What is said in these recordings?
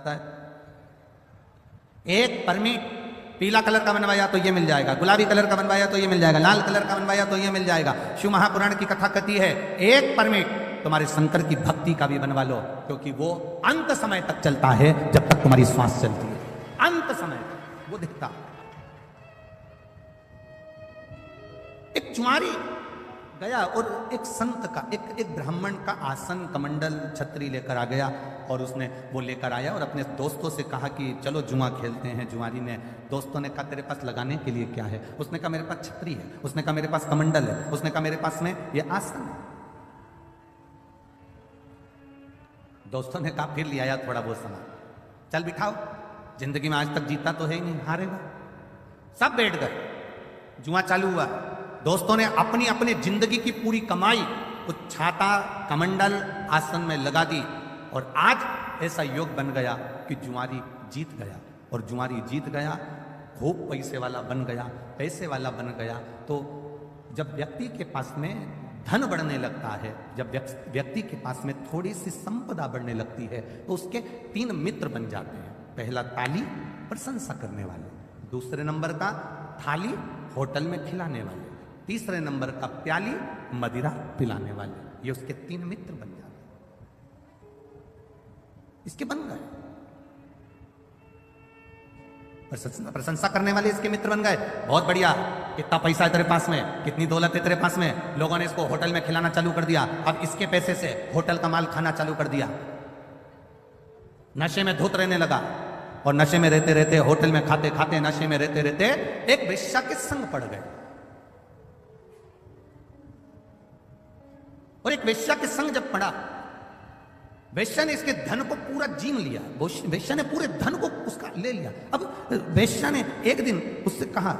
है। एक परमिट पीला कलर का बनवाया तो ये मिल जाएगा, गुलाबी कलर का बनवाया तो ये मिल जाएगा, लाल कलर का बनवाया तो ये मिल जाएगा। शिव महापुराण की कथा कहती है एक परमिट तुम्हारे शंकर की भक्ति का भी बनवा लो, क्योंकि वो अंत समय तक चलता है, जब तक तुम्हारी श्वास चलती है, अंत समय तक वो दिखता। एक चुमारी गया और एक संत का एक ब्राह्मण का आसन कमंडल छतरी लेकर आ गया, और उसने वो लेकर आया और अपने दोस्तों से कहा कि चलो जुआ खेलते हैं। जुआरी ने, दोस्तों ने कहा तेरे पास लगाने के लिए क्या है? उसने कहा मेरे पास छतरी है, उसने कहा मेरे पास कमंडल है, उसने कहा मेरे पास में ये आसन है। दोस्तों ने कहा फिर ले आया थोड़ा बहुत सामान, चल बिठाओ, जिंदगी में आज तक जीता तो है ही नहीं, हारेगा। सब बैठ गए, जुआ चालू हुआ। दोस्तों ने अपनी अपनी जिंदगी की पूरी कमाई उस छाता कमंडल आसन में लगा दी, और आज ऐसा योग बन गया कि जुआरी जीत गया, और जुआरी जीत गया, खूब पैसे वाला बन गया, पैसे वाला बन गया। तो जब व्यक्ति के पास में धन बढ़ने लगता है, जब व्यक्ति के पास में थोड़ी सी संपदा बढ़ने लगती है, तो उसके 3 मित्र बन जाते हैं। पहला ताली, प्रशंसा करने वाले, दूसरे नंबर का थाली, होटल में खिलाने वाले, तीसरे नंबर का प्याली, मदिरा पिलाने वाले। ये उसके 3 मित्र बन जाते, इसके बन गए। प्रशंसा करने वाले इसके मित्र बन गए, बहुत बढ़िया, कितना पैसा है तेरे पास में, कितनी दौलत है तेरे पास में, लोगों ने इसको होटल में खिलाना चालू कर दिया, अब इसके पैसे से होटल का माल खाना चालू कर दिया। नशे में धुत रहने लगा, और नशे में रहते रहते, होटल में खाते खाते, नशे में रहते रहते एक वेश्या के संग पड़ गए, और एक वेश्या के संग जब पड़ा, वेश्या ने इसके धन को पूरा जीम लिया, वेश्या ने पूरे धन को उसका ले लिया। अब वेश्या ने एक दिन उससे कहा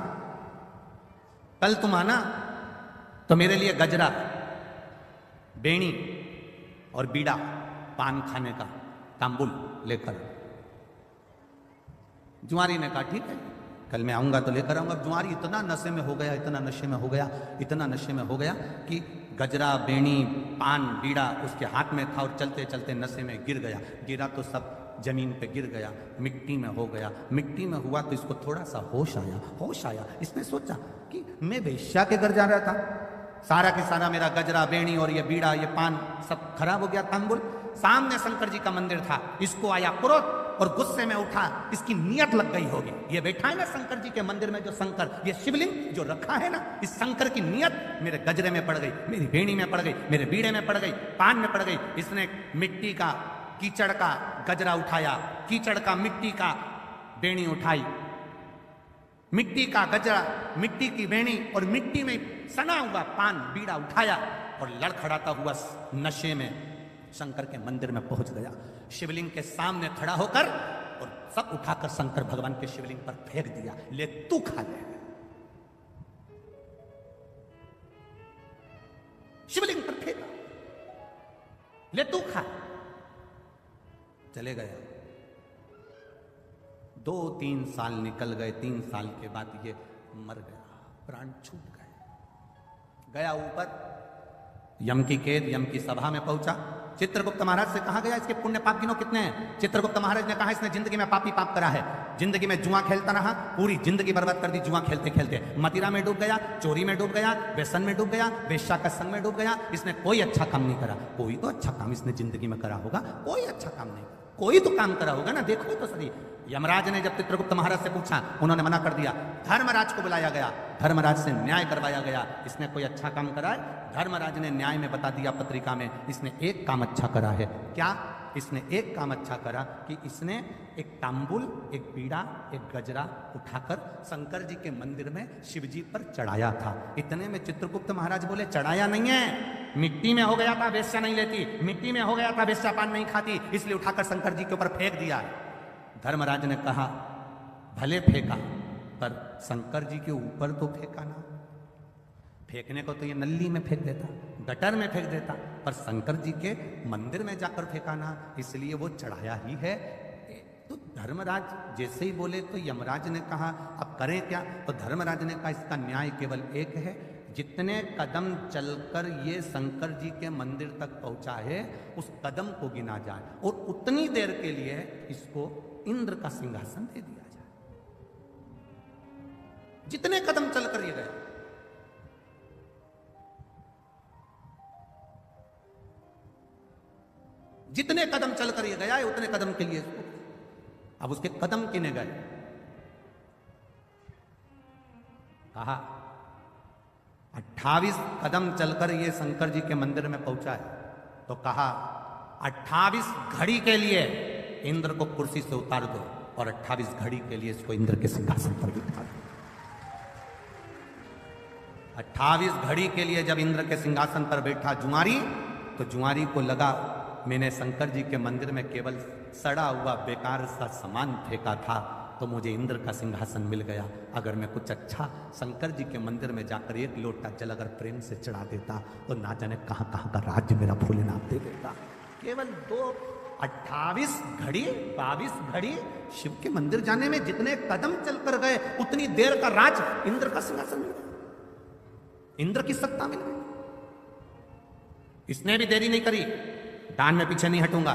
कल तुम आना तो मेरे लिए गजरा, बेणी और बीड़ा, पान खाने का तांबुल लेकर। जुआरी ने कहा ठीक है, कल मैं आऊंगा तो लेकर आऊंगा। जुआरी इतना नशे में हो गया, इतना नशे में हो गया, इतना नशे में हो गया कि गजरा, बेणी, पान, बीड़ा उसके हाथ में था, और चलते चलते नशे में गिर गया। गिरा तो सब जमीन पे गिर गया, मिट्टी में हो गया। मिट्टी में हुआ तो इसको थोड़ा सा होश आया। इसने सोचा कि मैं वेश्या के घर जा रहा था, सारा के सारा मेरा गजरा, बेणी और ये बीड़ा, ये पान सब खराब हो गया, तांबुल। सामने शंकर जी का मंदिर था, इसको आया क्रोध और गुस्से में उठा, इसकी नियत लग गई होगी। ये बैठा है ना शंकर जी के मंदिर में जो शंकर, ये शिवलिंग जो रखा है ना, इस शंकर की नियत मेरे गजरे में पड़ गई, मेरी बेणी में पड़ गई, मेरे बीड़े में पड़ गई, पान में पड़ गई। इसने मिट्टी का, कीचड़ का गजरा उठाया, कीचड़ का, मिट्टी का बेणी उठाई, मिट्टी का गजरा, मिट्टी की बेणी और मिट्टी में सना हुआ पान, बीड़ा उठाया, और लड़खड़ाता हुआ नशे में शंकर के मंदिर में पहुंच गया। शिवलिंग के सामने खड़ा होकर और सब उठाकर शंकर भगवान के शिवलिंग पर फेंक दिया, ले तू खा ले। शिवलिंग पर फेंका, ले तू खा। चले गए। 2-3 साल निकल गए, 3 साल के बाद ये मर गया, प्राण छूट गए। गया ऊपर, यम की कैद, यम की सभा में पहुंचा। चित्रगुप्त महाराज से कहा गया इसके पुण्य पाप गिनो कितने हैं। चित्रगुप्त महाराज ने कहा इसने जिंदगी में पापी पाप करा है, जिंदगी में जुआ खेलता रहा, पूरी जिंदगी बर्बाद कर दी जुआ खेलते खेलते। मदिरा में डूब गया, चोरी में डूब गया, व्यसन में डूब गया, वेश्या का संग में डूब गया। इसने कोई अच्छा काम नहीं करा। कोई तो अच्छा काम इसने जिंदगी में करा होगा, कोई अच्छा काम नहीं, कोई तो काम करा होगा ना, देखो तो सही। यमराज ने जब चित्रगुप्त महाराज से पूछा, उन्होंने मना कर दिया। धर्मराज को बुलाया गया, धर्मराज से न्याय करवाया गया, इसने कोई अच्छा काम करा है? धर्मराज ने न्याय में बता दिया पत्रिका में, इसने एक काम अच्छा करा है। क्या? इसने एक काम अच्छा करा कि इसने एक तांबुल, एक बीड़ा, एक गजरा उठाकर शंकर जी के मंदिर में शिव जी पर चढ़ाया था। इतने में चित्रगुप्त महाराज बोले चढ़ाया नहीं है, मिट्टी में हो गया था, वेश्या नहीं लेती, मिट्टी में हो गया था, वेश्या पान नहीं खाती, इसलिए उठाकर शंकर जी के ऊपर फेंक दिया। धर्मराज ने कहा भले फेंका, पर शंकर जी के ऊपर तो फेंका ना। फेंकने को तो ये नल्ली में फेंक देता, गटर में फेंक देता, पर शंकर जी के मंदिर में जाकर फेंका ना, इसलिए वो चढ़ाया ही है। तो धर्मराज जैसे ही बोले तो यमराज ने कहा अब करें क्या? तो धर्मराज ने कहा इसका न्याय केवल एक है, जितने कदम चलकर ये शंकर जी के मंदिर तक पहुंचा है उस कदम को गिना जाए और उतनी देर के लिए इसको इंद्र का सिंहासन दे दिया जाए। जितने कदम चलकर ये गया, जितने कदम चलकर ये गया है उतने कदम के लिए इसको, अब उसके कदम किने गए, कहा 28 कदम चलकर ये शंकर जी के मंदिर में पहुंचा है तो कहा 28 घड़ी के लिए इंद्र को कुर्सी से उतार दो और 28 घड़ी के लिए इसको इंद्र के सिंहासन पर बिठा दो। 28 घड़ी के लिए जब इंद्र के सिंहासन पर बैठा जुआरी, तो जुआरी को लगा मैंने शंकर जी के मंदिर में केवल सड़ा हुआ बेकार सा सामान फेंका था तो मुझे इंद्र का सिंहासन मिल गया। अगर मैं कुछ अच्छा शंकर जी के मंदिर में जाकर एक लोटा जल अगर प्रेम से चढ़ा देता तो ना जाने कहां कहां का राज्य मेरा भोलेनाथ दे देता। केवल 28 घड़ी 22 घड़ी शिव के मंदिर जाने में जितने कदम चलकर गए उतनी देर का राज इंद्र का सिंहासन मिल गया, इंद्र की सत्ता मिल गई। इसने भी देरी नहीं करी, दान में पीछे नहीं हटूंगा,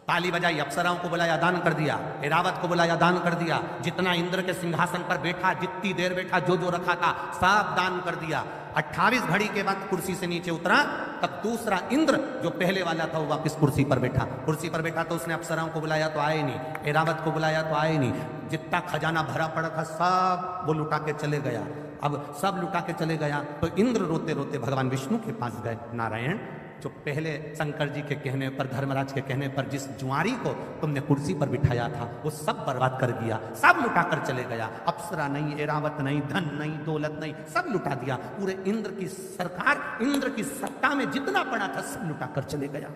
ताली बजाई, अप्सराओं को बुलाया, दान कर दिया, ऐरावत को बुलाया, दान कर दिया, जितना इंद्र के सिंहासन पर बैठा, जितनी देर बैठा, जो जो रखा था सब दान कर दिया। 28 घड़ी के बाद कुर्सी से नीचे उतरा तब दूसरा इंद्र जो पहले वाला था वो वापस कुर्सी पर बैठा। कुर्सी पर बैठा तो उसने अप्सराओं को बुलाया तो आए नहीं, ऐरावत को बुलाया तो आए नहीं, जितना खजाना भरा पड़ा था सब वो लुटा के चले गया। अब सब लुटा के चले गया तो इंद्र रोते रोते भगवान विष्णु के पास गए, नारायण जो पहले शंकर जी के कहने पर, धर्मराज के कहने पर जिस जुआरी को तुमने कुर्सी पर बिठाया था वो सब बर्बाद कर दिया, सब लुटा कर चले गया। अप्सरा नहीं, ऐरावत नहीं, धन नहीं, दौलत नहीं, सब लुटा दिया। पूरे इंद्र की सरकार, इंद्र की सत्ता में जितना पड़ा था सब लुटा कर चले गया।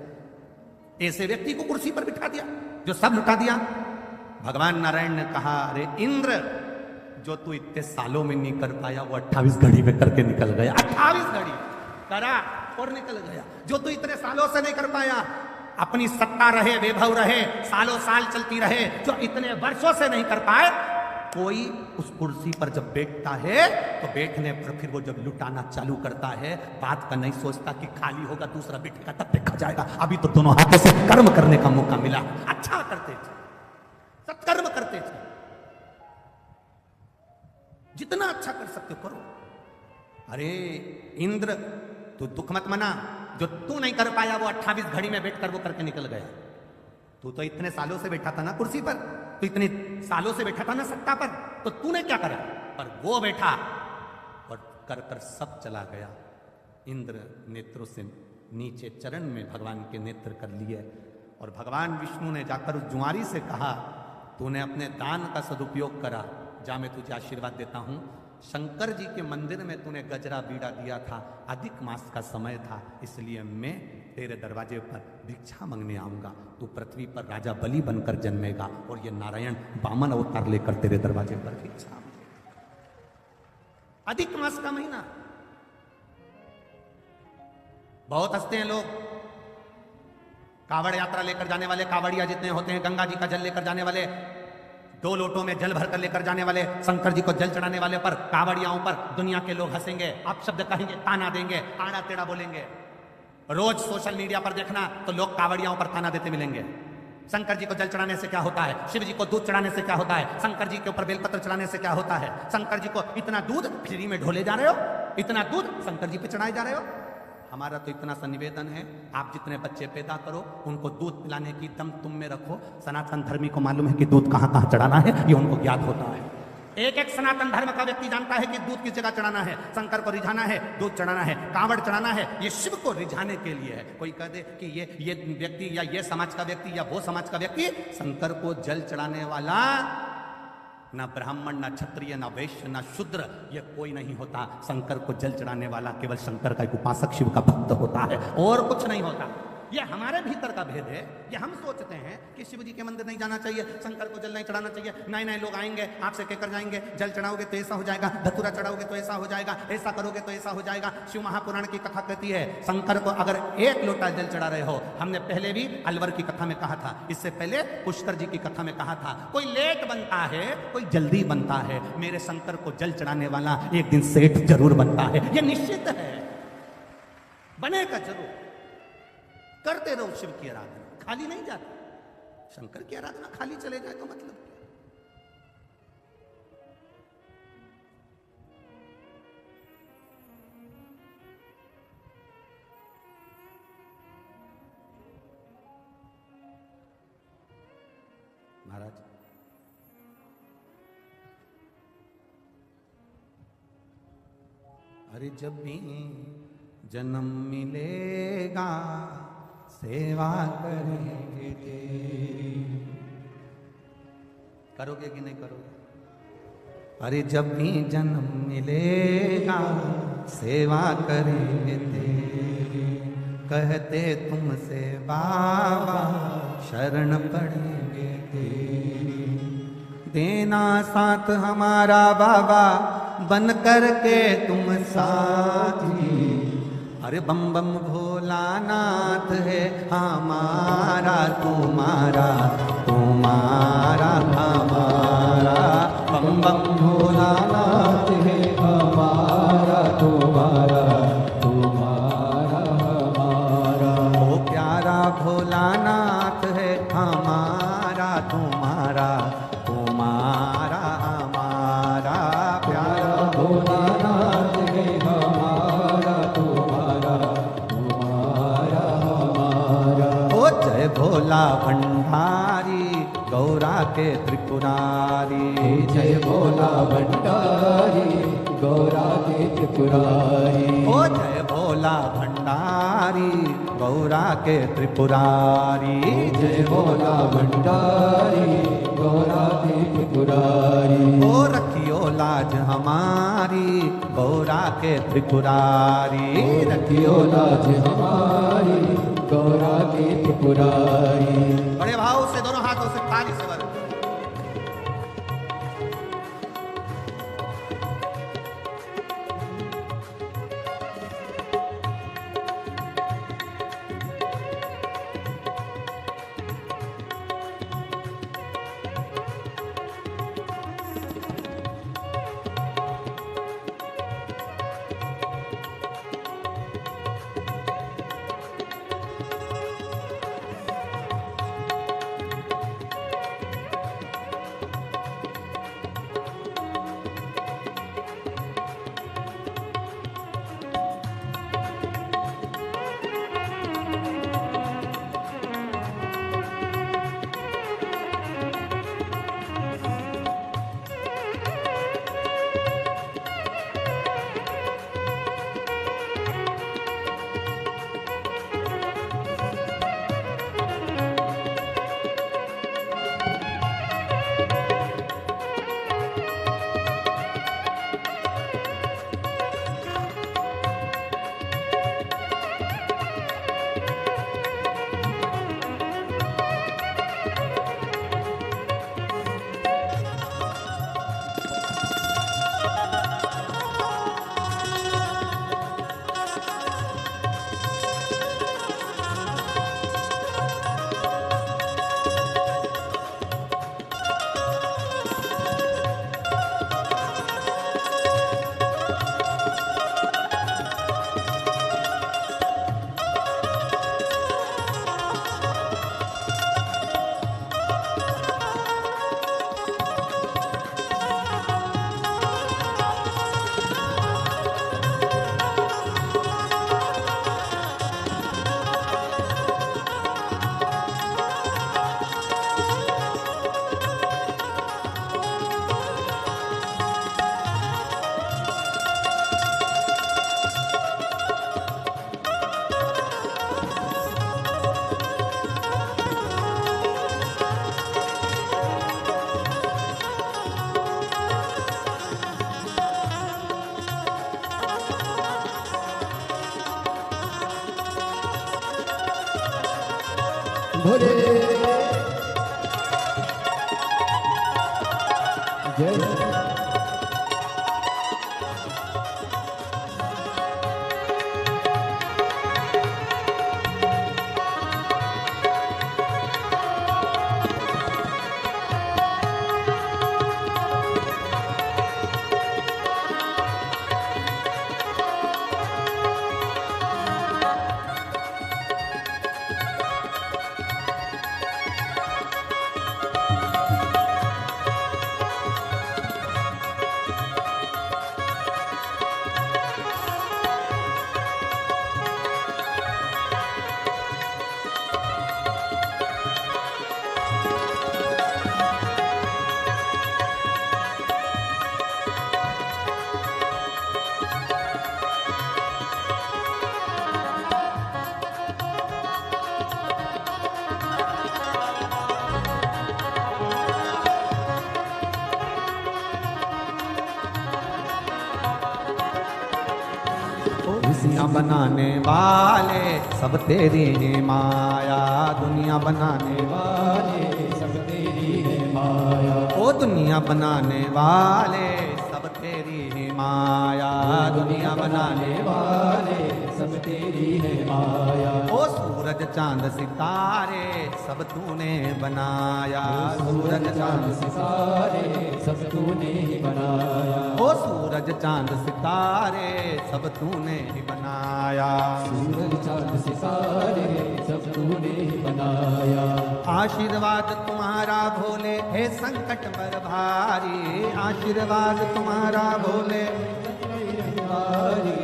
ऐसे व्यक्ति को कुर्सी पर बिठा दिया जो सब लुटा दिया। भगवान नारायण ने कहा, अरे इंद्र जो तू इतने सालों में नहीं कर पाया वो 28 घड़ी में करके निकल गया। 28 घड़ी करा और निकल गया। जो तू इतने सालों से नहीं कर पाया, अपनी सत्ता रहे, वैभव रहे, सालों साल चलती रहे, जो इतने वर्षों से नहीं कर पाए, कोई उस कुर्सी पर जब बैठता है तो बैठने पर फिर वो जब लुटाना चालू करता है बात का नहीं सोचता कि खाली होगा दूसरा बैठेगा तब देखा जाएगा। अभी तो दोनों हाथों से कर्म करने का मौका मिला, अच्छा करते थे, सत्कर्म करते थे, जितना अच्छा कर सकते हो करो। अरे इंद्र तू दुख मत मना, जो तू नहीं कर पाया वो 28 घड़ी में बैठकर वो करके निकल गया। तू तो इतने सालों से बैठा था ना कुर्सी पर, तू इतने सालों से बैठा था ना सत्ता पर, तो तूने क्या करा? पर वो बैठा और कर कर सब चला गया। इंद्र नेत्रों से नीचे चरण में भगवान के नेत्र कर लिए और भगवान विष्णु ने जाकर उस जुआरी से कहा, तूने अपने दान का सदुपयोग करा, जा मैं तुझे आशीर्वाद देता हूं। शंकर जी के मंदिर में तूने गजरा बीड़ा दिया था, अधिक मास का समय था, इसलिए मैं तेरे दरवाजे पर भिक्षा मांगने आऊंगा। तू पृथ्वी पर राजा बलि बनकर जन्मेगा और ये नारायण वामन अवतार लेकर तेरे दरवाजे पर भिक्षा मांगेगा। अधिक मास का महीना। बहुत हंसते हैं लोग, कावड़ यात्रा लेकर जाने वाले कावड़िया जितने होते हैं, गंगा जी का जल लेकर जाने वाले, 2 लोटों में जल भरकर लेकर जाने वाले, शंकर जी को जल चढ़ाने वाले पर, कावड़ियाओं पर दुनिया के लोग हंसेंगे, आप शब्द कहेंगे, ताना देंगे, आड़ा टेढ़ा बोलेंगे। रोज सोशल मीडिया पर देखना तो लोग कावड़ियाओं पर ताना देते मिलेंगे। शंकर जी को जल चढ़ाने से क्या होता है, शिव जी को दूध चढ़ाने से क्या होता है, शंकर जी के ऊपर बेलपत्र चढ़ाने से क्या होता है, शंकर जी को इतना दूध फ्री में ढोले जा रहे हो, इतना दूध शंकर जी पे चढ़ाए जा रहे हो। हमारा तो इतना सा निवेदन है, आप जितने बच्चे पैदा करो उनको दूध पिलाने की दम तुम में रखो। सनातन धर्मी को मालूम है कि दूध कहां कहां चढ़ाना है, ये उनको ज्ञात होता है। एक एक सनातन धर्म का व्यक्ति जानता है कि दूध किस जगह चढ़ाना है, शंकर को रिझाना है, दूध चढ़ाना है, कांवड़ चढ़ाना है, ये शिव को रिझाने के लिए है। कोई कह दे कि ये व्यक्ति या ये समाज का व्यक्ति या वो समाज का व्यक्ति, शंकर को जल चढ़ाने वाला ना ब्राह्मण, ना क्षत्रिय, ना वैश्य, ना शूद्र, ये कोई नहीं होता। शंकर को जल चढ़ाने वाला केवल शंकर का एक उपासक, शिव का भक्त होता है, और कुछ नहीं होता। ये हमारे भीतर का भेद है। ये हम सोचते हैं कि शिव जी के मंदिर नहीं जाना चाहिए, शंकर को जल नहीं चढ़ाना चाहिए, नए नए लोग आएंगे आपसे कहकर जाएंगे जल चढ़ाओगे तो ऐसा हो जाएगा, धतूरा चढ़ाओगे तो ऐसा हो जाएगा, ऐसा करोगे तो ऐसा हो जाएगा। शिव महापुराण की कथा कहती है शंकर को अगर एक लोटा जल चढ़ा रहे हो, हमने पहले भी अलवर की कथा में कहा था, इससे पहले पुष्कर जी की कथा में कहा था, कोई लेट बनता है कोई जल्दी बनता है, मेरे शंकर को जल चढ़ाने वाला एक दिन सेठ जरूर बनता है। ये निश्चित है, बनेगा जरूर। करते रहो शिव की आराधना, खाली नहीं जाती। शंकर की आराधना खाली चले जाए तो मतलब क्या? महाराज अरे जब भी जन्म मिलेगा सेवा करेंगे तेरी। करोगे कि नहीं करोगे? अरे जब भी जन्म मिलेगा सेवा करेंगे तेरी, कहते तुमसे बाबा शरण पड़ेंगे तेरी। देना साथ हमारा बाबा बन करके तुम साथी। अरे बम बम भोलानाथ है हमारा तुम्हारा, तुम्हारा हमारा। बम बम भोलानाथ है हमारा तुम्हारा, तुम्हारा हमारा। ओ प्यारा भोलानाथ है हमारा तुम्हारा, तुम्हारा हमारा। प्यारा भोलानाथ है हमारा तुम्हारा, तुम्हारा हमारा। ओ जय भोला भंडारी गौरा के त्रिपुरारी, जय भोला भंडारी गौरा के त्रिपुरारी। ओ जय भोला भंडारी गौरा के त्रिपुरारी। जय भोला भंडारी गौरा के त्रिपुरारी। ओ रखियो लाज हमारी गौरा के त्रिपुरारी। रखियो लाज हमारी गौरा के त्रिपुरारी। बड़े भाव से दोनों हाथों से ताली से बजाओ। भोले जय दुनिया बनाने वाले सब तेरी है माया, दुनिया बनाने वाले सब तेरी है माया, ओ दुनिया बनाने वाले सब तेरी है माया, दुनिया बनाने वाले सब तेरी है माया, ओ सूरज चांद सितारे सब तूने बनाया, सूरज चांद सितारे सब तूने ही बनाया, ओ सूरज चांद सितारे सब तूने ही बनाया, सूरज चांद सितारे सब तूने ही बनाया, आशीर्वाद तुम्हारा भोले है संकट पर भारी, आशीर्वाद तुम्हारा भोले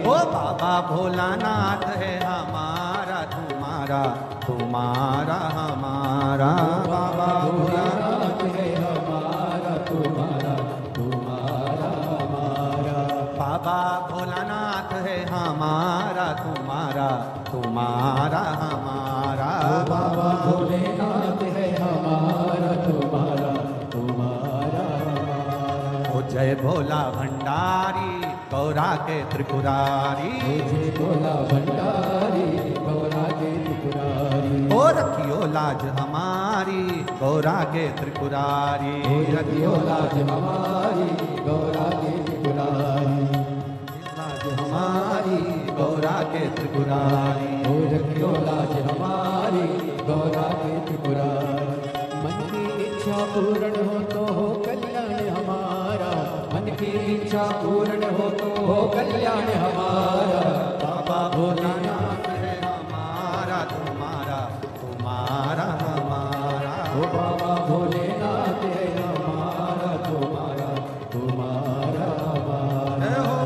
ओ बाबा भोलानाथ है हमारा तुम्हारा, तुम्हारा हमारा, बाबा भोलानाथ है हमारा तुम्हारा, तुम्हारा हमारा, बाबा भोलानाथ है हमारा तुम्हारा, तुम्हारा हमारा, बाबा भोलेनाथ है हमारा तुम्हारा, तुम्हारा हमारा, ओ जय भोला भंडारी गौरा के त्रिपुरारी, जय भोला भंडारी गौरा के त्रिपुरारी, ओ रखियो लाज हमारी गौरा के त्रिपुरारी, रखियो लाज हमारी गौरा के त्रिपुरारी, लाज हमारी गौरा के त्रिपुरारी, रखियो लाज हमारी गौरा के त्रिपुरारी, मन की इच्छा पूर्ण हो तो हो कल्याण हमारा, मन की इच्छा पूर्ण हो तो हो कल्याण हमारा, बाबा भोलानाथ है हमारा तुम्हारा, तुम्हारा हमारा, ओ बाबा भोलेनाथ है हमारा तुम्हारा, तुम्हारा हमारा, जय हो।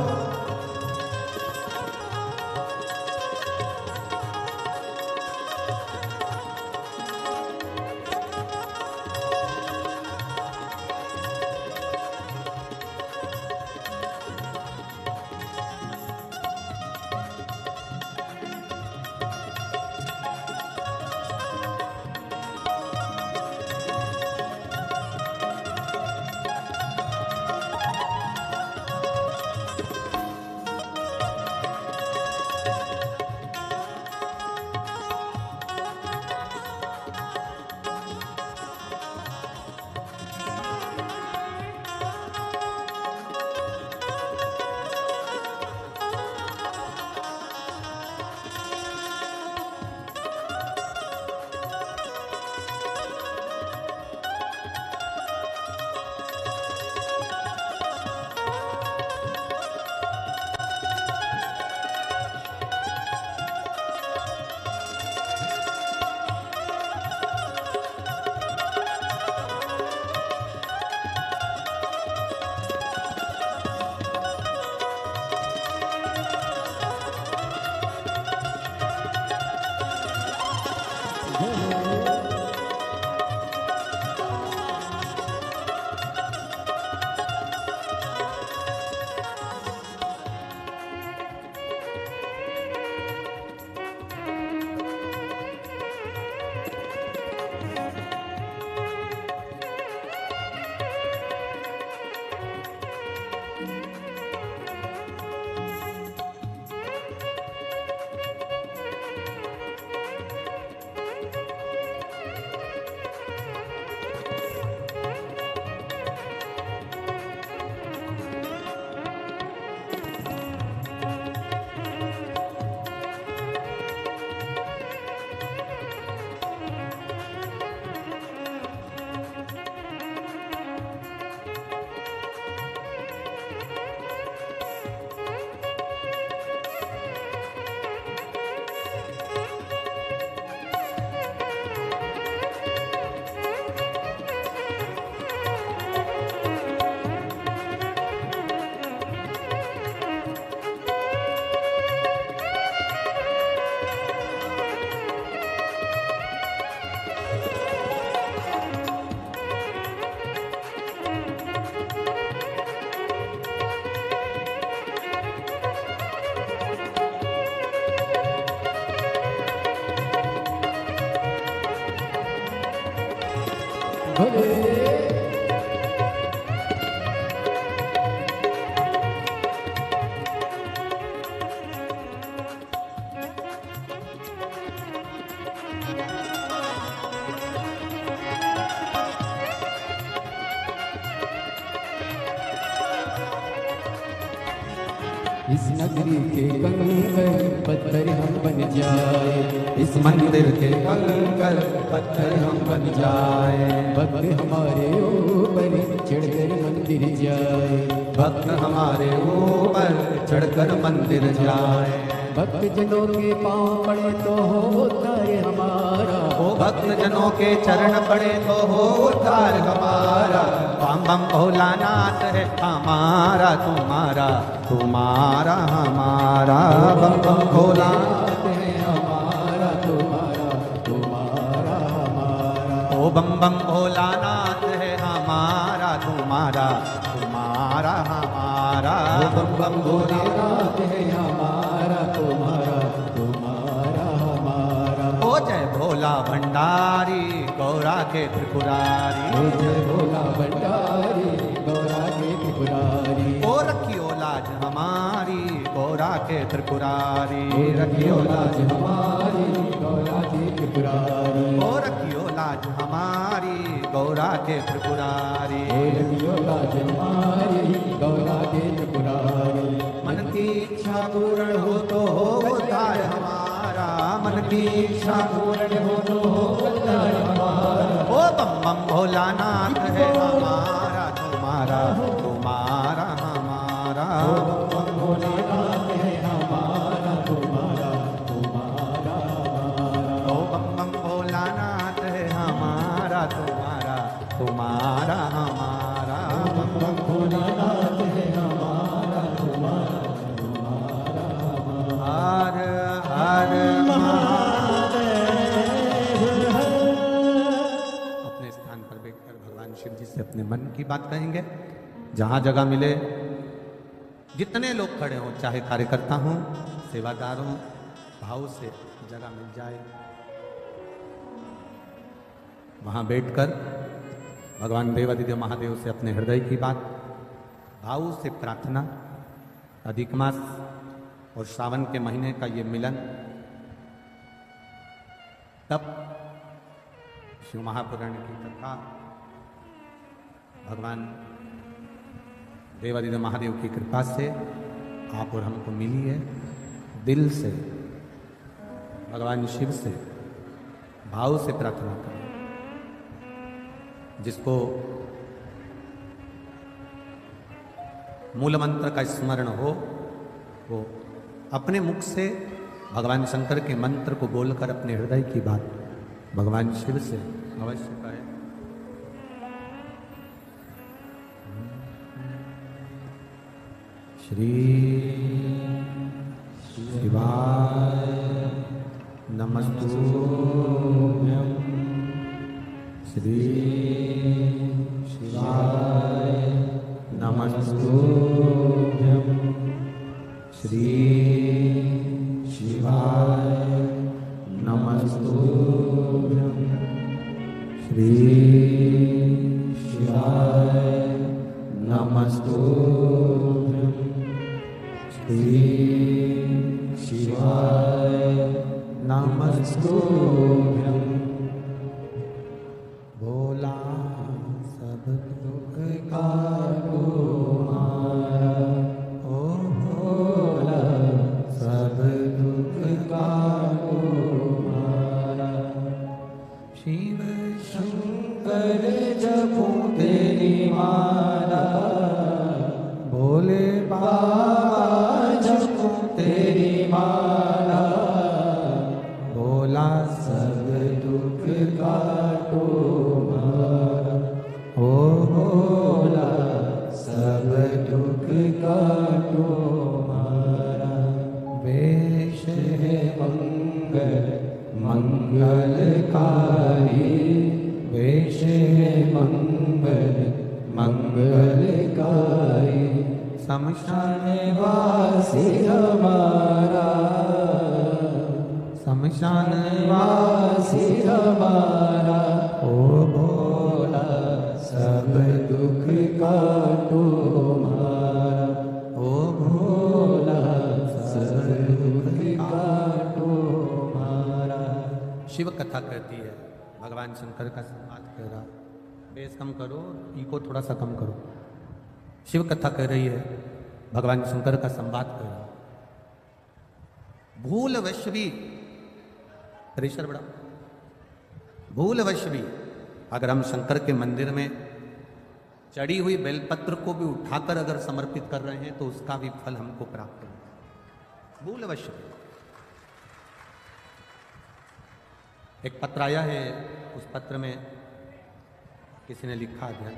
इस नगरी के कंकर पत्थर हम बन जाए, इस मंदिर के कंकर पत्थर हम बन जाए, भक्त हमारे ऊपर चढ़कर मंदिर जाए, भक्त हमारे ऊपर चढ़कर मंदिर जाए, भक्त जनों के पाँव पड़े तो हो उद्धार हमारा, ओ भक्त जनों के चरण पड़े तो हो उद्धार हमारा, बम बम भोलानाथ है हमारा तुम्हारा, तुम्हारा हमारा, बम बम भोलानाथ है हमारा तुम्हारा, तुम्हारा हमारा, ओ बम बम भोलानाथ है हमारा तुम्हारा, तुम्हारा हमारा, बम बम भोलानाथ है हमारा तुम्हारा, तुम्हारा हमारा। ओ जय भोला भंडारी गौरा के त्रिपुरारी, ओ जय भोला भंडारी गौरा के त्रिपुरारी, ओ रखियो लाज हमारी गौरा के त्रिपुरारी, रखियो लाज हमारी गौरा के त्रिपुरारी, ओ रखियो लाज हमारी गौरा के त्रिपुरारी, रखियो लाज हमारी गौरा के त्रिपुरारी। मन की इच्छा पूर्ण हो तो हो उद्धार हमारा, मन की इच्छा पूर्ण हो तो हो उद्धार हमारा, ओ बम बम भोलानाथ है हमारा तुम्हारा, तुम्हारा हमारा, बम भोलानाथ है हमारा तुम्हारा, तुम्हारा हमारा, ओ बम बम भोलानाथ है हमारा तुम्हारा, तुम्हारा हमारा, बम बम भोलानाथ है हमारा तुम्हारा, तुम्हारा हमारा। हर हर अपने स्थान पर बैठकर भगवान शिव जी से अपने मन की बात कहेंगे। जहां जगह मिले, जितने लोग खड़े हों, चाहे कार्यकर्ता हों, सेवादार हों, भाव से जगह मिल जाए, वहां बैठकर भगवान देवादिदेव महादेव से अपने हृदय की बात, भाव से प्रार्थना। अधिक मास और श्रावण के महीने का ये मिलन, तब शिव महापुराण की कथा भगवान देवादिदेव महादेव की कृपा से आप और हमको मिली है। दिल से भगवान शिव से भाव से प्रार्थना करें। जिसको मूल मंत्र का स्मरण हो, वो अपने मुख से भगवान शंकर के मंत्र को बोलकर अपने हृदय की बात भगवान शिव से अवश्य कहे। श्री शिवाय नमस्तुभ्यं, श्री शिवाय नमस्तुभ्यं, श्री शिवाय नमस्तुभ्यं, श्री शिवाय नमस्तुभ्यं, श्री शिवाय नमस्तुभ्यं। भोला सब दुख का तुम्हारा, ओ भोला सब दुख का तुम्हारा, शिव शंकर जपो तेरी माला, भोले बाबा जपो तेरी माला, भोला सब दुख का तुम्हारा, ओ भोला सब दुख का तुम्हारा। वेश है मंगल मंगलकारी, वेश है मंगल मंगलकारी, शमशान वासी हमारा, शमशान वासी हमारा, ओ भोला सब दुख काटो मारा, ओ भोला सब दुख काटो मारा। शिव कथा कहती है, भगवान शंकर का संवाद कह रहा, बेस कम करो, इको थोड़ा सा कम करो। शिव कथा कह रही है, भगवान शंकर का संवाद कह रहा। भूलवश भी, प्रेशर बढ़ा, भूलवश भी अगर हम शंकर के मंदिर में चढ़ी हुई बेलपत्र को भी उठाकर अगर समर्पित कर रहे हैं तो उसका भी फल हमको प्राप्त होगा। भूलवश एक पत्र आया है, उस पत्र में किसी ने लिखा है,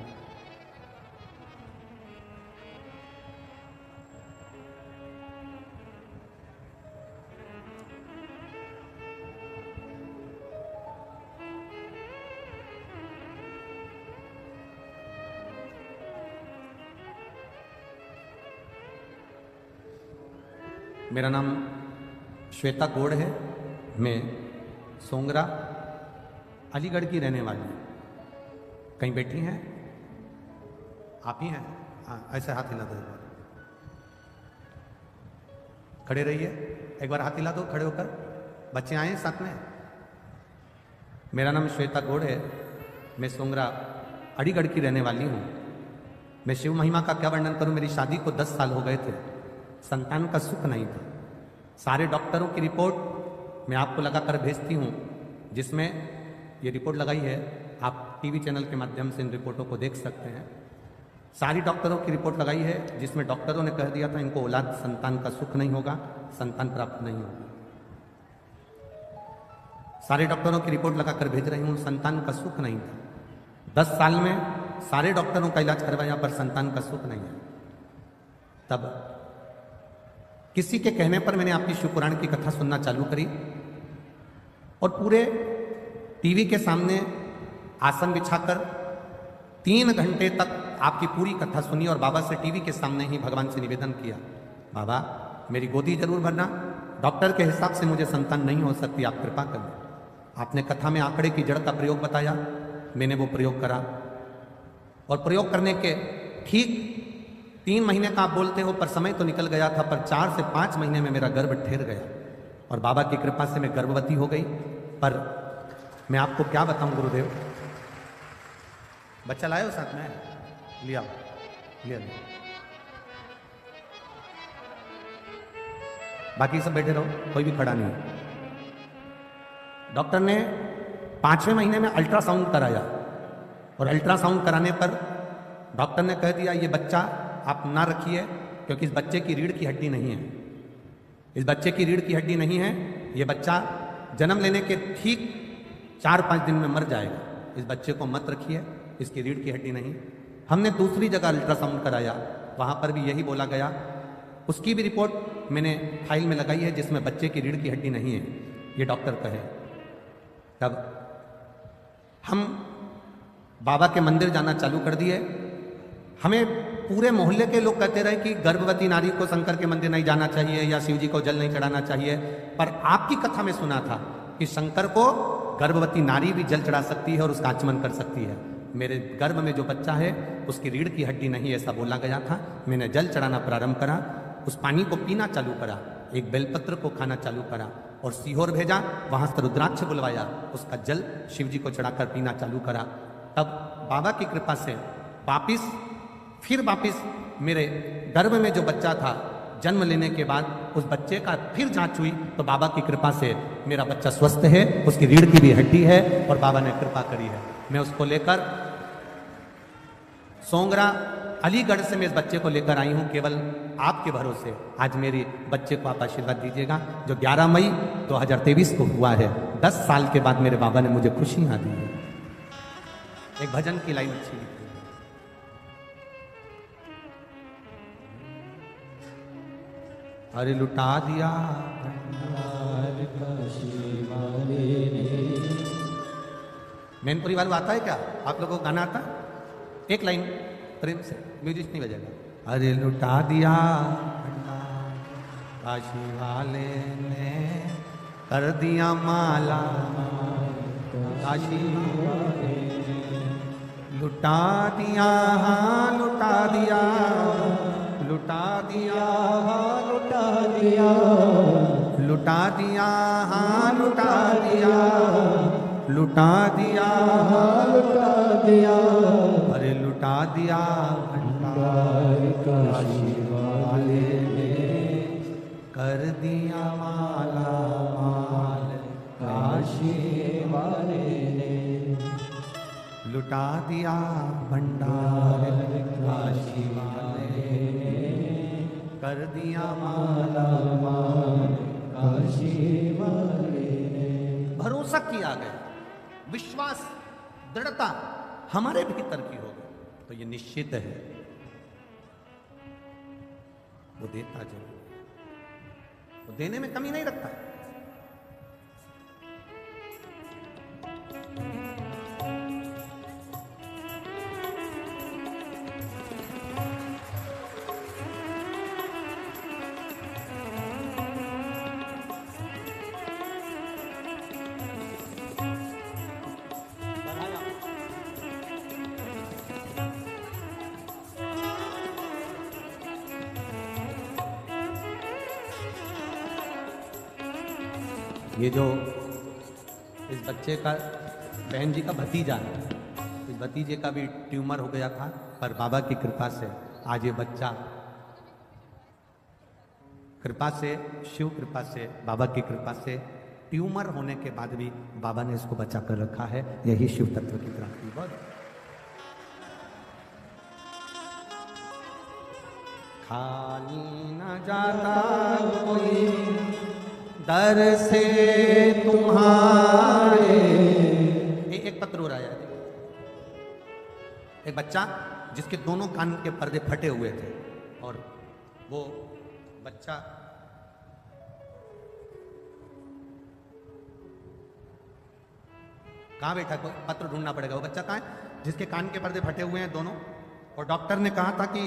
मेरा नाम श्वेता गौड़ है, मैं सोंगरा अलीगढ़ की रहने वाली हूँ। कहीं बैठी हैं आप ही हैं? हाँ, ऐसे हाथ हिला दो, एक बार खड़े रहिए, एक बार हाथ हिला दो खड़े होकर। बच्चे आए हैं साथ में? मेरा नाम श्वेता गौड़ है, मैं सोंगरा अलीगढ़ की रहने वाली हूँ। मैं शिव महिमा का क्या वर्णन करूँ। मेरी शादी को 10 साल हो गए थे, संतान का सुख नहीं था। सारे डॉक्टरों की रिपोर्ट मैं आपको लगाकर भेजती हूँ, जिसमें ये रिपोर्ट लगाई है, आप टीवी चैनल के माध्यम से इन रिपोर्टों को देख सकते हैं। सारी डॉक्टरों की रिपोर्ट लगाई है, जिसमें डॉक्टरों ने कह दिया था इनको औलाद संतान का सुख नहीं होगा, संतान प्राप्त नहीं होगा। सारे डॉक्टरों की रिपोर्ट लगाकर भेज रही हूँ, संतान का सुख नहीं था। 10 साल में सारे डॉक्टरों का इलाज करवाया पर संतान का सुख नहीं है। तब किसी के कहने पर मैंने आपकी शिव पुराण की कथा सुनना चालू करी और पूरे टीवी के सामने आसन बिछाकर 3 घंटे तक आपकी पूरी कथा सुनी और बाबा से टीवी के सामने ही भगवान से निवेदन किया, बाबा मेरी गोदी जरूर भरना, डॉक्टर के हिसाब से मुझे संतान नहीं हो सकती, आप कृपा करें। आपने कथा में आंकड़े की जड़ का प्रयोग बताया, मैंने वो प्रयोग करा और प्रयोग करने के ठीक 3 महीने का आप बोलते हो, पर समय तो निकल गया था, पर 4 से 5 महीने में मेरा गर्भ ठहर गया और बाबा की कृपा से मैं गर्भवती हो गई। पर मैं आपको क्या बताऊं गुरुदेव, बच्चा लाए हो साथ में? लिया लिया लिया। बाकी सब बैठे रहो, कोई भी खड़ा नहीं। डॉक्टर ने 5वें महीने में अल्ट्रासाउंड कराया और अल्ट्रासाउंड कराने पर डॉक्टर ने कह दिया ये बच्चा आप ना रखिए, क्योंकि इस बच्चे की रीढ़ की हड्डी नहीं है, इस बच्चे की रीढ़ की हड्डी नहीं है, ये बच्चा जन्म लेने के ठीक 4-5 दिन में मर जाएगा, इस बच्चे को मत रखिए, इसकी रीढ़ की हड्डी नहीं। हमने दूसरी जगह अल्ट्रासाउंड कराया, वहां पर भी यही बोला गया। उसकी भी रिपोर्ट मैंने फाइल में लगाई है, जिसमें बच्चे की रीढ़ की हड्डी नहीं है, ये डॉक्टर कहे। तब हम बाबा के मंदिर जाना चालू कर दिए। हमें पूरे मोहल्ले के लोग कहते रहे कि गर्भवती नारी को शंकर के मंदिर नहीं जाना चाहिए या शिव जी को जल नहीं चढ़ाना चाहिए, पर आपकी कथा में सुना था कि शंकर को गर्भवती नारी भी जल चढ़ा सकती है और उसका आचमन कर सकती है। मेरे गर्भ में जो बच्चा है उसकी रीढ़ की हड्डी नहीं, ऐसा बोला गया था। मैंने जल चढ़ाना प्रारंभ करा, उस पानी को पीना चालू करा, एक बेलपत्र को खाना चालू करा और सीहोर भेजा, वहां से रुद्राक्ष बुलवाया, उसका जल शिव जी को चढ़ाकर पीना चालू करा। तब बाबा की कृपा से वापिस मेरे गर्भ में जो बच्चा था, जन्म लेने के बाद उस बच्चे का फिर जांच हुई तो बाबा की कृपा से मेरा बच्चा स्वस्थ है, उसकी रीढ़ की भी हड्डी है और बाबा ने कृपा करी है। मैं उसको लेकर सोंगरा अलीगढ़ से मैं इस बच्चे को लेकर आई हूं, केवल आपके भरोसे। आज मेरे बच्चे को आप आशीर्वाद दीजिएगा, जो 11 मई 2023 को हुआ है। 10 साल के बाद मेरे बाबा ने मुझे खुशियां दी है। एक भजन की लाइन अच्छी लिखी, अरे लुटा दिया मैनपुरी वालों आता है क्या? आप लोगों को गाना आता? एक लाइन प्रेम से, म्यूजिक नहीं बजेगा। अरे लुटा दिया काशी वाले ने, कर दिया माला काशी वाले, लुटा दिया हाँ लुटा दिया, लुटा दिया हाँ लुटा दिया, लुटा दिया हाँ लुटा दिया, लुटा दिया हाँ लुटा दिया, अरे लुटा दिया भंडार काशी वाले ने कर दिया माला माल, काशी वाले ने लुटा दिया भंडार काशी वाले ने कर दिया माला माल। काशी वाले ने भरोसा किया गया, विश्वास दृढ़ता हमारे भीतर की हो गई तो ये निश्चित है वो देता जरूर, वो देने में कमी नहीं रखता है। ये जो इस बच्चे का बहन जी का भतीजा है, इस भतीजे का भी ट्यूमर हो गया था, पर बाबा की कृपा से आज ये बच्चा, कृपा से, शिव कृपा से, बाबा की कृपा से ट्यूमर होने के बाद भी बाबा ने इसको बचा कर रखा है। यही शिव तत्व की प्राप्ति। बहुत खाली न जाता कोई दर से तुम्हारे। एक पत्र हो रहा है, एक बच्चा जिसके दोनों कान के पर्दे फटे हुए थे और वो बच्चा कहाँ बैठा, कोई पत्र ढूंढना पड़ेगा। वो बच्चा कहाँ है जिसके कान के पर्दे फटे हुए हैं दोनों, और डॉक्टर ने कहा था कि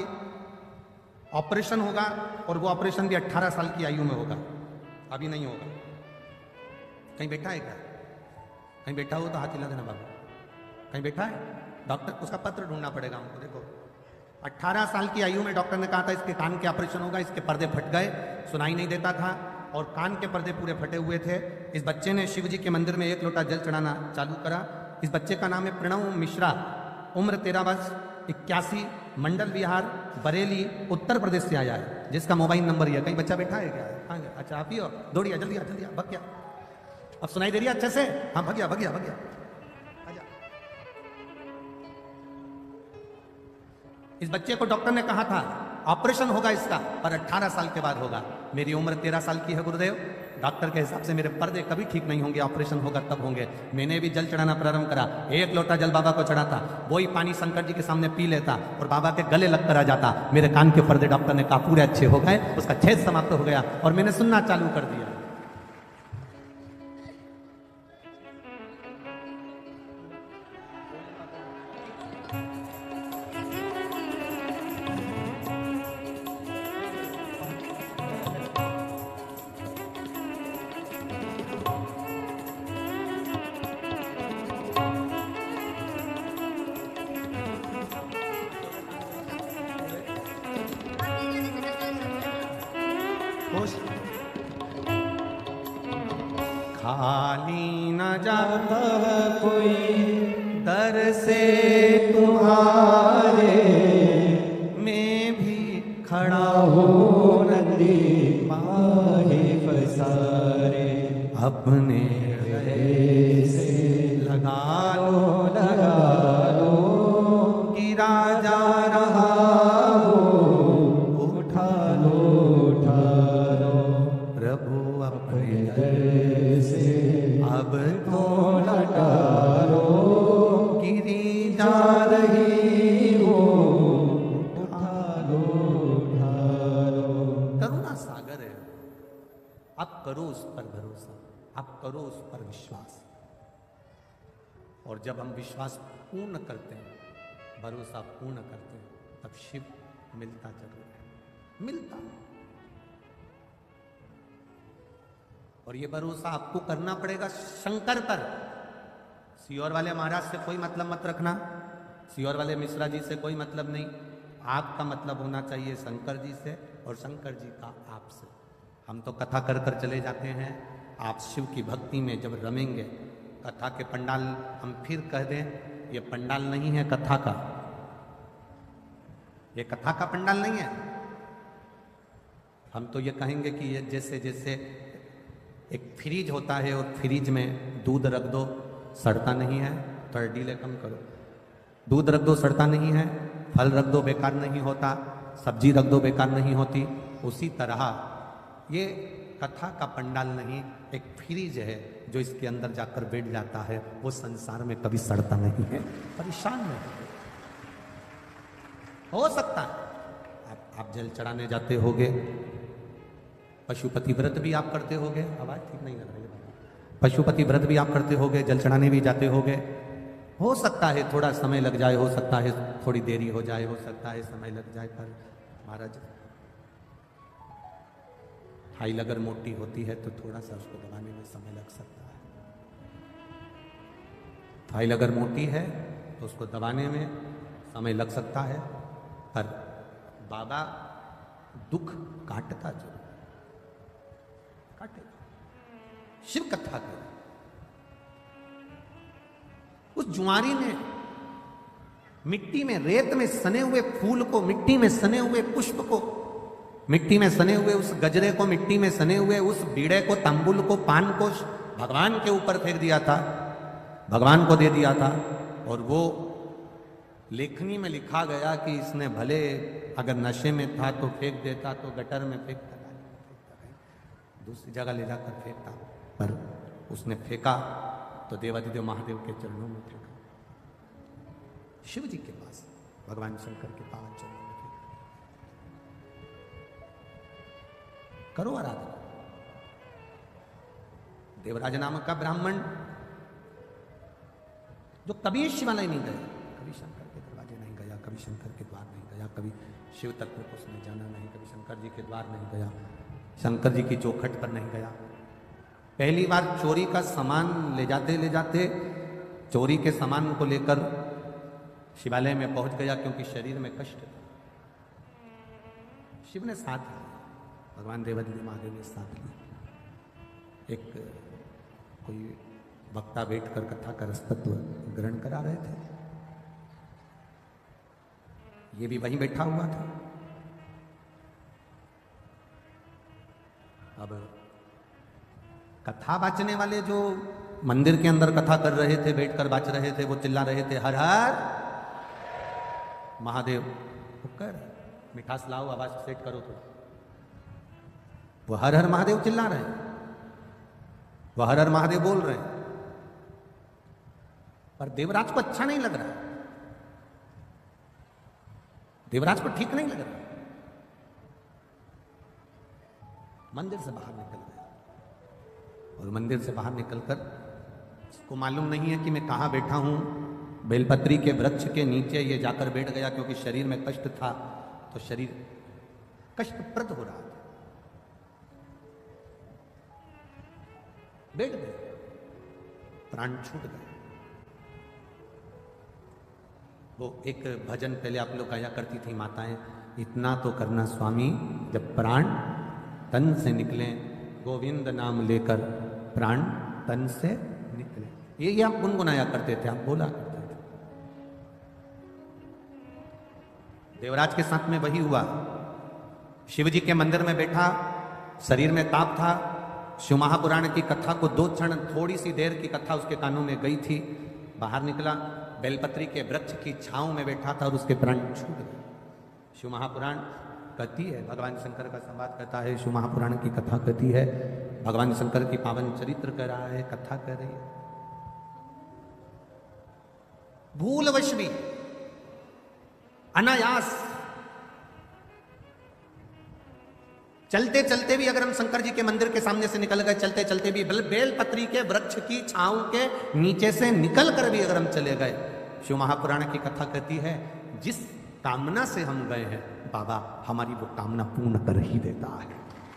ऑपरेशन होगा और वो ऑपरेशन भी 18 साल की आयु में होगा, अभी नहीं होगा। कहीं बैठा है क्या? कहीं बैठा हो तो हाथ हिला देना बाबू। कहीं बैठा है? डॉक्टर, उसका पत्र ढूंढना पड़ेगा हमको। देखो 18 साल की आयु में डॉक्टर ने कहा था इसके कान के ऑपरेशन होगा, इसके पर्दे फट गए, सुनाई नहीं देता था और कान के पर्दे पूरे फटे हुए थे। इस बच्चे ने शिव जी के मंदिर में 1 लोटा जल चढ़ाना चालू करा। इस बच्चे का नाम है प्रणव मिश्रा, उम्र 13 वर्ष, 81, मंडल विहार, बरेली, उत्तर प्रदेश से आया है, जिसका मोबाइल नंबर ये है। कहीं बच्चा बैठा है क्या? हाँ, अच्छा आप ही हो, दौड़िया जल्दी आ, जल्दी आ, भग गया। अब सुनाई दे रही है अच्छे से? हाँ भग गया, भग गया, भग गया। आजा। इस बच्चे को डॉक्टर ने कहा था ऑपरेशन होगा इसका, पर 18 साल के बाद होगा। मेरी उम्र 13 साल की है गुरुदेव, डॉक्टर के हिसाब से मेरे पर्दे कभी ठीक नहीं होंगे, ऑपरेशन होगा तब होंगे। मैंने भी जल चढ़ाना प्रारंभ करा, 1 लोटा जल बाबा को चढ़ाता, वही पानी शंकर जी के सामने पी लेता और बाबा के गले लग कर आ जाता। मेरे कान के पर्दे डॉक्टर ने कहा पूरे अच्छे हो गए, उसका छेद समाप्त हो गया और मैंने सुनना चालू कर दिया। खाली न जाता कोई दर से तुम्हारे, मैं भी खड़ा हो नंदी माहे पसारे, अपने गले से लगा लगा लो, गिरा जा रहा हो उठा लो, उठा लो प्रभु अपने दर से अब तो लटारो, गिरी जा रही हो उठा लो, उठा लो। करुणा सागर है, आप करो उस पर भरोसा, आप करो उस पर विश्वास। और जब हम विश्वास पूर्ण करते हैं, भरोसा पूर्ण करते हैं, तब शिव मिलता जरूर है, मिलता। और ये भरोसा आपको करना पड़ेगा शंकर पर। सियोर वाले महाराज से कोई मतलब मत रखना, सीहोर वाले मिश्रा जी से कोई मतलब नहीं, आपका मतलब होना चाहिए शंकर जी से और शंकर जी का आपसे। हम तो कथा कर कर चले जाते हैं, आप शिव की भक्ति में जब रमेंगे, कथा के पंडाल, हम फिर कह दें, ये पंडाल नहीं है कथा का, ये कथा का पंडाल नहीं है। हम तो ये कहेंगे कि ये जैसे जैसे एक फ्रीज होता है और फ्रीज में दूध रख दो सड़ता नहीं है, थोड़ा डीले कम करो, दूध रख दो सड़ता नहीं है, फल रख दो बेकार नहीं होता, सब्जी रख दो बेकार नहीं होती, उसी तरह ये कथा का पंडाल नहीं, एक फ्रीज है जो इसके अंदर जाकर बैठ जाता है, वो संसार में कभी सड़ता नहीं है, परेशान नहीं हो सकता है। आप जल चढ़ाने जाते होगे, पशुपति व्रत भी आप करते होगे, आवाज ठीक नहीं लग रही है, पशुपति व्रत भी आप करते होगे, जल चढ़ाने भी जाते होगे, हो सकता है थोड़ा समय लग जाए, हो सकता है थोड़ी देरी हो जाए, हो सकता है समय लग जाए, पर महाराज फाइल अगर मोटी होती है तो थोड़ा सा उसको दबाने में समय लग सकता है, फाइल अगर मोटी है तो उसको दबाने में समय लग सकता है, पर बाबा दुख काटता जरूर, काटेगा। शिव कथा कर उस जुआरी ने मिट्टी में, रेत में सने हुए फूल को, मिट्टी में सने हुए पुष्प को, मिट्टी में सने हुए उस गजरे को, मिट्टी में सने हुए उस बीड़े को, तंबुल को, पान को भगवान के ऊपर फेंक दिया था, भगवान को दे दिया था। और वो लेखनी में लिखा गया कि इसने भले अगर नशे में था तो फेंक देता, तो गटर में फेंकता, दूसरी जगह ले जाकर फेंकता, पर उसने फेंका तो देवादिदेव महादेव के चरणों में फेंका, शिव जी के पास, भगवान शंकर के पावन चरणों में फेंका। करो आराधना। देवराज नामक का ब्राह्मण जो कभी शिवालय नहीं गया, कभी शंकर के दरवाजे नहीं गया, कभी शंकर के द्वार नहीं गया, कभी शिव तत्व को उसने जाना नहीं, कभी शंकर जी के द्वार नहीं गया, शंकर जी की चौखट पर नहीं गया, पहली बार चोरी का सामान ले जाते चोरी के सामान को लेकर शिवालय में पहुंच गया, क्योंकि शरीर में कष्ट था। शिव ने साथ लिया, भगवान देवादिदेव महादेव ने साथ लिया। एक कोई वक्ता बैठकर कथा का रसतत्व ग्रहण करा रहे थे, ये भी वहीं बैठा हुआ था। अब कथा बाचने वाले जो मंदिर के अंदर कथा कर रहे थे, बैठकर बाच रहे थे, वो चिल्ला रहे थे, हर हर महादेव। कर मिठास लाओ, आवाज सेट करो तो। वो हर हर महादेव चिल्ला रहे हैं, वो हर हर महादेव बोल रहे हैं, पर देवराज को अच्छा नहीं लग रहा, देवराज को ठीक नहीं लग रहा। मंदिर से बाहर निकल गया, और मंदिर से बाहर निकलकर उसको मालूम नहीं है कि मैं कहां बैठा हूं। बेलपत्री के वृक्ष के नीचे ये जाकर बैठ गया, क्योंकि शरीर में कष्ट था, तो शरीर कष्टप्रद हो रहा था, बैठ गए, प्राण छूट गए। वो एक भजन पहले आप लोग गाया करती थी माताएं, इतना तो करना स्वामी जब प्राण तन से निकले, गोविंद नाम लेकर प्राण तन से निकले। ये आप गुनगुनाया करते थे, आप बोला करते थे। देवराज के साथ में वही हुआ। शिव जी के मंदिर में बैठा, शरीर में ताप था, शिव महापुराण की कथा को 2 क्षण, थोड़ी सी देर की कथा उसके कानों में गई थी, बाहर निकला, बेलपत्री के वृक्ष की छांव में बैठा था और उसके प्राण छूट गए। शिव महापुराण कहती है, भगवान शंकर का संवाद कहता है, शिव महापुराण की कथा कहती है, भगवान शंकर की पावन चरित्र कह रहा है, कथा कह रही है। भूलवश भी, अनायास, चलते चलते भी अगर हम शंकर जी के मंदिर के सामने से निकल गए, चलते चलते भी बेलपत्री के वृक्ष की छांव के नीचे से निकल कर भी अगर हम चले गए, शिव महापुराण की कथा कहती है, जिस कामना से हम गए हैं, बाबा हमारी वो कामना पूर्ण कर ही देता है।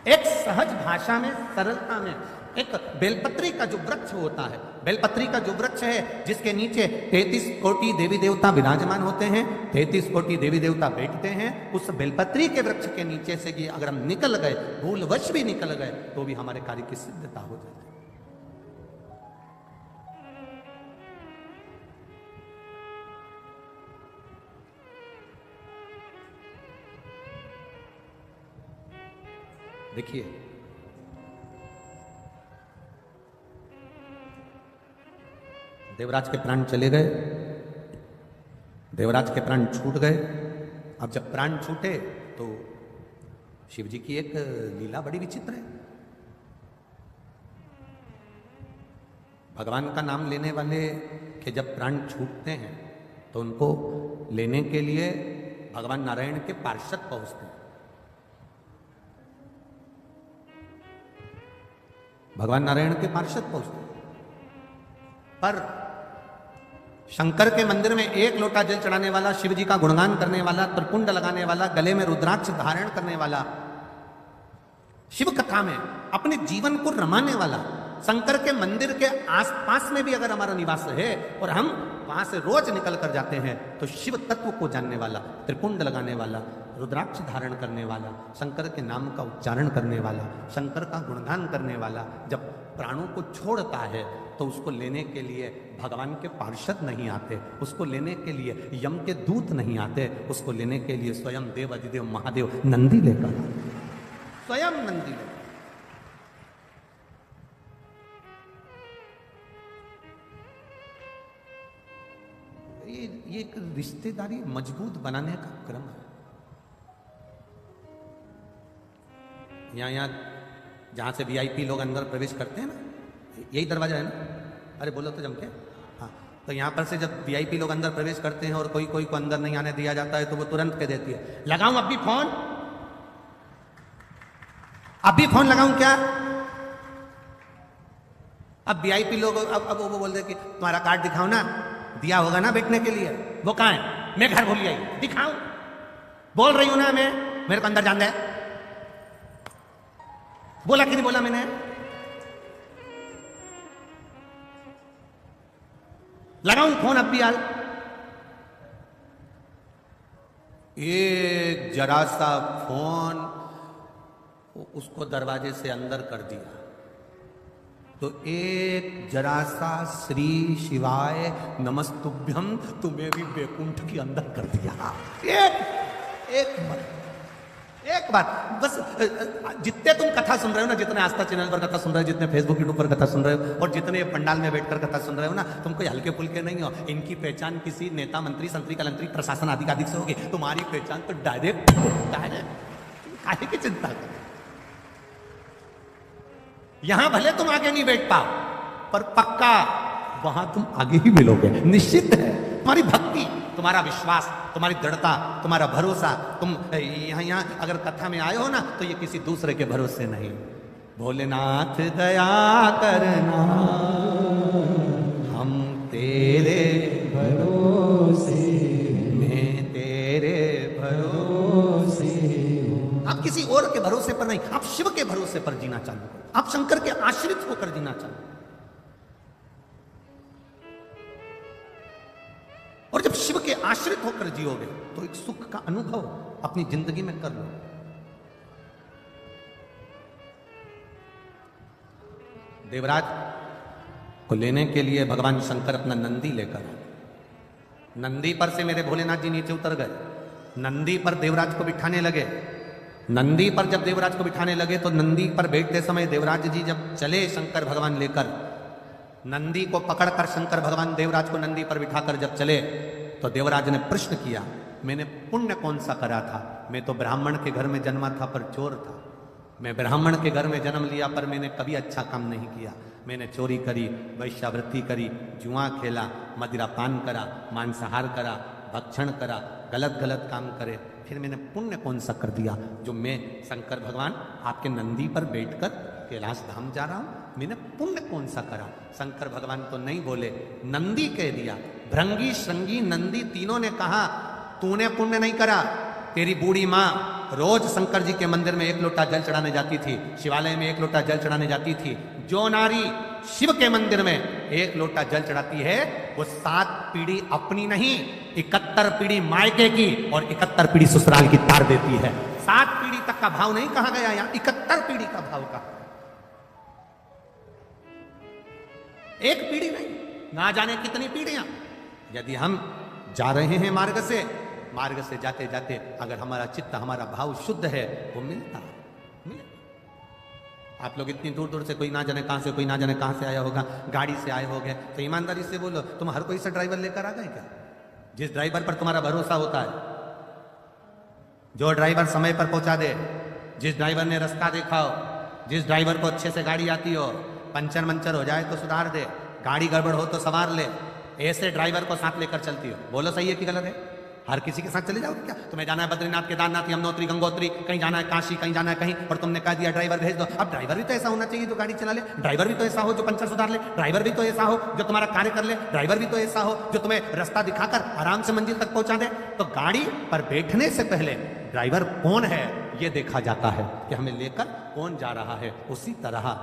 एक सहज भाषा में, सरलता में, एक बेलपत्री का जो वृक्ष होता है, बेलपत्री का जो वृक्ष है जिसके नीचे 33 कोटि देवी देवता विराजमान होते हैं, 33 कोटि देवी देवता बैठते हैं, उस बेलपत्री के वृक्ष के नीचे से कि अगर हम निकल गए, भूलवश भी निकल गए, तो भी हमारे कार्य की सिद्धता हो जाती है। देखिए, देवराज के प्राण चले गए, देवराज के प्राण छूट गए। अब जब प्राण छूटे तो शिव जी की एक लीला बड़ी विचित्र है। भगवान का नाम लेने वाले के जब प्राण छूटते हैं तो उनको लेने के लिए भगवान नारायण के पार्षद पहुंचते हैं। भगवान नारायण के पार्षद पहुंचते हैं, पर शंकर के मंदिर में एक लोटा जल चढ़ाने वाला, शिव जी का गुणगान करने वाला, त्रिपुंड लगाने वाला, गले में रुद्राक्ष धारण करने वाला, शिव कथा में अपने जीवन को रमाने वाला, शंकर के मंदिर के आसपास में भी अगर हमारा निवास है और हम वहां से रोज निकल कर जाते हैं, तो शिव तत्व को जानने वाला, त्रिपुंड लगाने वाला, रुद्राक्ष धारण करने वाला, शंकर के नाम का उच्चारण करने वाला, शंकर का गुणगान करने वाला जब प्राणों को छोड़ता है तो उसको लेने के लिए भगवान के पार्षद नहीं आते, उसको लेने के लिए यम के दूत नहीं आते, उसको लेने के लिए स्वयं देव अधिदेव महादेव नंदी लेकर आते, स्वयं नंदी लेकर। ये एक रिश्तेदारी मजबूत बनाने का क्रम है। यहाँ जहां से वीआईपी लोग अंदर प्रवेश करते हैं ना, यही दरवाजा है ना, अरे बोलो तो जम के, हाँ, तो यहाँ पर से जब वीआईपी लोग अंदर प्रवेश करते हैं और कोई कोई को अंदर नहीं आने दिया जाता है, तो वो तुरंत कह देती है, लगाऊं अभी फोन, अभी फोन लगाऊं क्या? अब वीआईपी लोग अब वो बोल दे कि तुम्हारा कार्ड दिखाओ ना, दिया होगा ना बैठने के लिए, वो कहाँ है? मैं घर भूल आई, दिखाऊं? बोल रही हूं ना मैं, मेरे को अंदर जाना है। बोला कि नहीं बोला मैंने? लगाऊं फोन अब भी यार? एक जरा सा फोन उसको दरवाजे से अंदर कर दिया, तो एक जरा सा श्री शिवाय नमस्तुभ्यम तुम्हें भी बैकुंठ के अंदर कर दिया। एक बात बस, जितने तुम कथा सुन रहे हो ना, जितने आस्था चैनल पर कथा सुन रहे हो, जितने फेसबुक यूट्यूब पर कथा सुन रहे हो, और जितने पंडाल में बैठकर कथा सुन रहे हो ना, तुम कोई हल्के फुल्के नहीं हो। इनकी पहचान किसी नेता, मंत्री, संतरी, कलंतरी, प्रशासन आदि से होगी। तुम्हारी पहचान तो डायरेक्ट काहे की चिंता कर। यहां भले तुम आगे नहीं बैठ पाओ, पर पक्का वहां तुम आगे ही मिलोगे, निश्चित है। तुम्हारी भक्ति, तुम्हारा विश्वास, तुम्हारी दृढ़ता, तुम्हारा भरोसा, तुम यहाँ अगर कथा में आए हो ना, तो ये किसी दूसरे के भरोसे नहीं। भोलेनाथ दया करना, हम तेरे भरोसे, मैं तेरे भरोसे। आप किसी और के भरोसे पर नहीं, आप शिव के भरोसे पर जीना चालू करो, आप शंकर के आश्रित होकर जीना चालू। और जब शिव के आश्रित होकर जियोगे तो एक सुख का अनुभव अपनी जिंदगी में कर लो। देवराज को लेने के लिए भगवान शंकर अपना नंदी लेकर आए। नंदी पर से मेरे भोलेनाथ जी नीचे उतर गए, नंदी पर देवराज को बिठाने लगे। नंदी पर जब देवराज को बिठाने लगे तो नंदी पर बैठते समय देवराज जी जब चले शंकर भगवान लेकर, नंदी को पकड़कर शंकर भगवान देवराज को नंदी पर बिठाकर जब चले, तो देवराज ने प्रश्न किया, मैंने पुण्य कौन सा करा था? मैं तो ब्राह्मण के घर में जन्मा था पर चोर था। मैं ब्राह्मण के घर में जन्म लिया पर मैंने कभी अच्छा काम नहीं किया। मैंने चोरी करी, वैश्यावृत्ति करी, जुआ खेला, मदिरा पान करा, मांसाहार करा, भक्षण करा, गलत गलत काम करे। फिर मैंने पुण्य कौन सा कर दिया जो मैं शंकर भगवान आपके नंदी पर बैठकर कैलाश धाम जा रहा हूं? मैंने पुण्य कौन सा करा? शंकर भगवान तो नहीं बोले, नंदी कह दिया। भृंगी, श्रृंगी, नंदी तीनों ने कहा, तूने पुण्य नहीं करा, तेरी बूढ़ी माँ रोज शंकर जी के मंदिर में 1 लोटा जल चढ़ाने जाती थी, शिवालय में 1 लोटा जल चढ़ाने जाती थी। जो नारी शिव के मंदिर में 1 लोटा जल चढ़ाती है वो 7 पीढ़ी अपनी नहीं, 71 पीढ़ी मायके की और 71 पीढ़ी ससुराल की तार देती है। 7 पीढ़ी तक का भाव नहीं कहा गया, यहां 71 पीढ़ी का भाव कहा। एक पीढ़ी नहीं, ना जाने कितनी पीढ़ियां। यदि हम जा रहे हैं मार्ग से जाते जाते अगर हमारा चित्त, हमारा भाव शुद्ध है, वो मिलता। आप लोग इतनी दूर दूर से, कोई ना जाने कहां से, कोई ना जाने कहां से आया होगा, गाड़ी से आए होगे, तो ईमानदारी से बोलो, तुम हर कोई से ड्राइवर लेकर आ गए क्या? जिस ड्राइवर पर तुम्हारा भरोसा होता है, जो ड्राइवर समय पर पहुंचा दे, जिस ड्राइवर ने रास्ता देखा हो, जिस ड्राइवर को अच्छे से गाड़ी आती हो, पंचर मंचर हो जाए तो सुधार दे, गाड़ी गड़बड़ हो तो संवार ले, ऐसे ड्राइवर को साथ लेकर चलती हो। बोलो सही है कि गलत है? हर किसी के साथ चले जाओगे क्या? तुम्हें जाना है बद्रीनाथ, केदारनाथ, यमुनोत्री, गंगोत्री, कहीं जाना है काशी, कहीं जाना है कहीं, और तुमने कह दिया ड्राइवर भेज दो। अब ड्राइवर भी तो ऐसा होना चाहिए जो गाड़ी चला ले, ड्राइवर भी तो ऐसा हो जो पंचर सुधार ले, ड्राइवर भी तो ऐसा हो जो तुम्हारा कार्य कर ले, ड्राइवर भी तो ऐसा हो जो तुम्हें रास्ता दिखाकर आराम से मंजिल तक पहुंचा दे। तो गाड़ी पर बैठने से पहले ड्राइवर कौन है ये देखा जाता है कि हमें लेकर कौन जा रहा है। उसी तरह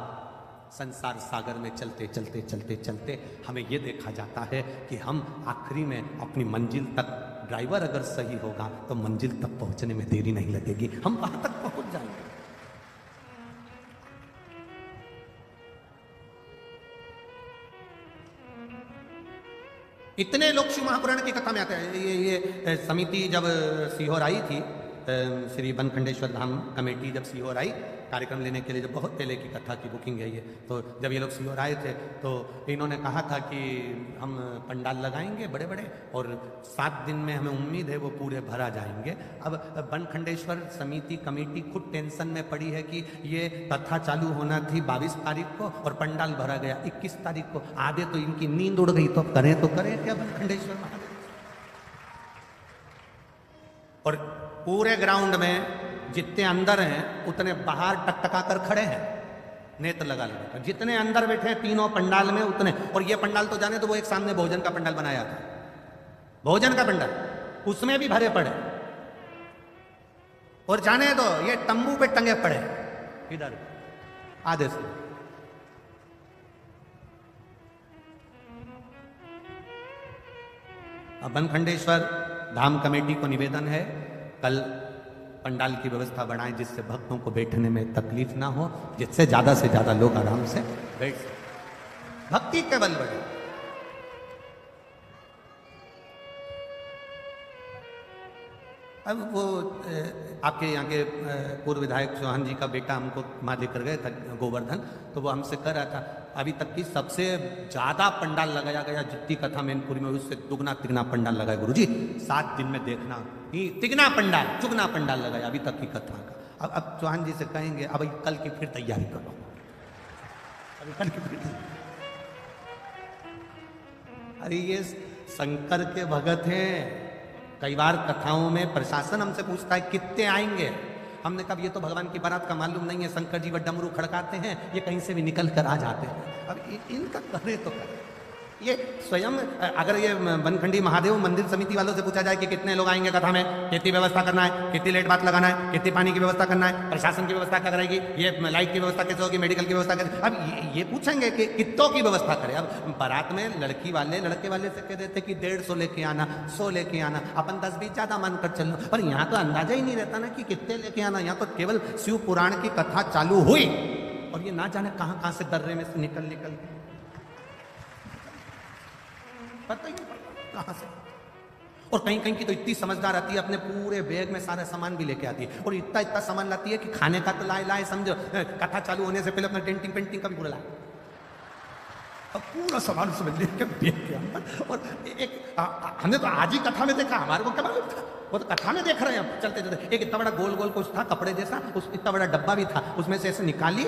संसार सागर में चलते चलते चलते चलते हमें यह देखा जाता है कि हम आखिरी में अपनी मंजिल तक, ड्राइवर अगर सही होगा तो मंजिल तक पहुंचने में देरी नहीं लगेगी, हम वहां तक पहुंच जाएंगे। इतने लोग शिव महापुराण की कथा में आते हैं। ये समिति जब सीहोर आई थी, श्री बनखंडेश्वर धाम कमेटी जब सीहोर आई कार्यक्रम लेने के लिए, जब बहुत पहले की कथा की बुकिंग है ये, तो जब ये लोग सीहोर आए थे तो इन्होंने कहा था कि हम पंडाल लगाएंगे बड़े बड़े और 7 दिन में हमें उम्मीद है वो पूरे भरा जाएंगे। अब बनखंडेश्वर समिति कमेटी खुद टेंशन में पड़ी है कि ये कथा चालू होना थी 22 तारीख को और पंडाल भरा गया 21 तारीख को। आधे तो इनकी नींद उड़ गई, तो करें क्या बनखंडेश्वर महादेव। और पूरे ग्राउंड में जितने अंदर हैं उतने बाहर टकटका कर खड़े हैं, नेत्र लगा लगा। जितने अंदर बैठे हैं तीनों पंडाल में उतने, और ये पंडाल तो जाने तो वो एक सामने भोजन का पंडाल बनाया था, भोजन का पंडाल, उसमें भी भरे पड़े। और जाने तो ये तंबू पे टंगे पड़े इधर आधे से। अब बनखंडेश्वर धाम कमेटी को निवेदन है, कल पंडाल की व्यवस्था बढ़ाएं जिससे भक्तों को बैठने में तकलीफ ना हो, जिससे ज्यादा से ज्यादा लोग आराम से बैठ सकें, भक्ति के बल बढ़े। अब वो आपके यहाँ के पूर्व विधायक चौहान जी का बेटा हमको माँ लेकर गए था गोवर्धन, तो वो हमसे कह रहा था अभी तक की सबसे ज्यादा पंडाल लगाया गया जितनी कथा मैनपुरी में, उससे दुगना तिगना पंडाल लगाया गुरुजी, 7 दिन में देखना ही तिगना पंडाल चुगना पंडाल लगाया अभी तक की कथा का। अब चौहान जी से कहेंगे अब कल की फिर तैयारी करो, अभी कल की फिर। अरे ये शंकर के भगत हैं। कई बार कथाओं में प्रशासन हमसे पूछता है कितने आएंगे, हमने कहा ये तो भगवान की बारात का मालूम नहीं है, शंकर जी व डमरू खड़काते हैं, ये कहीं से भी निकल कर आ जाते हैं। अब इनका करे तो करे। ये स्वयं अगर ये बनखंडी महादेव मंदिर समिति वालों से पूछा जाए कि कितने लोग आएंगे कथा में, कितनी व्यवस्था करना है, कितनी लेट बात लगाना है, कितनी पानी की व्यवस्था करना है, प्रशासन की व्यवस्था क्या करेगी, ये लाइट की व्यवस्था कैसे होगी, मेडिकल की व्यवस्था कैसे, अब ये पूछेंगे कि कितनों की व्यवस्था करें। अब बारात में लड़की वाले लड़के वाले से कह देते कि 150 लेके आना, 100 लेके आना, अपन 10-20 ज्यादा मानकर चल लो। पर यहाँ तो अंदाजा ही नहीं रहता ना कि कितने लेके आना। यहाँ तो केवल शिव पुराण की कथा चालू हुई और ये ना जाने कहां कहां से दर्रे में से निकल पता ही नहीं कहां से। और कहीं कहीं की तो इतनी समझदार आती है, अपने पूरे बैग में सारा सामान भी लेके आती है, और इतना सामान लाती है कि खाने का तो लाए समझो, कथा चालू होने से पहले अपना डेंटिंग पेंटिंग का भी पूरा लाए, अब पूरा सामान सब लेके बैग के अंदर। और एक हमने तो आज ही कथा में देखा, हमारे को क्या मालूम था, वो तो कथा में देख रहे हैं चलते चलते। एक इतना बड़ा गोल गोल कुछ था कपड़े जैसा, उस इतना बड़ा डब्बा भी था, उसमें से ऐसे निकाली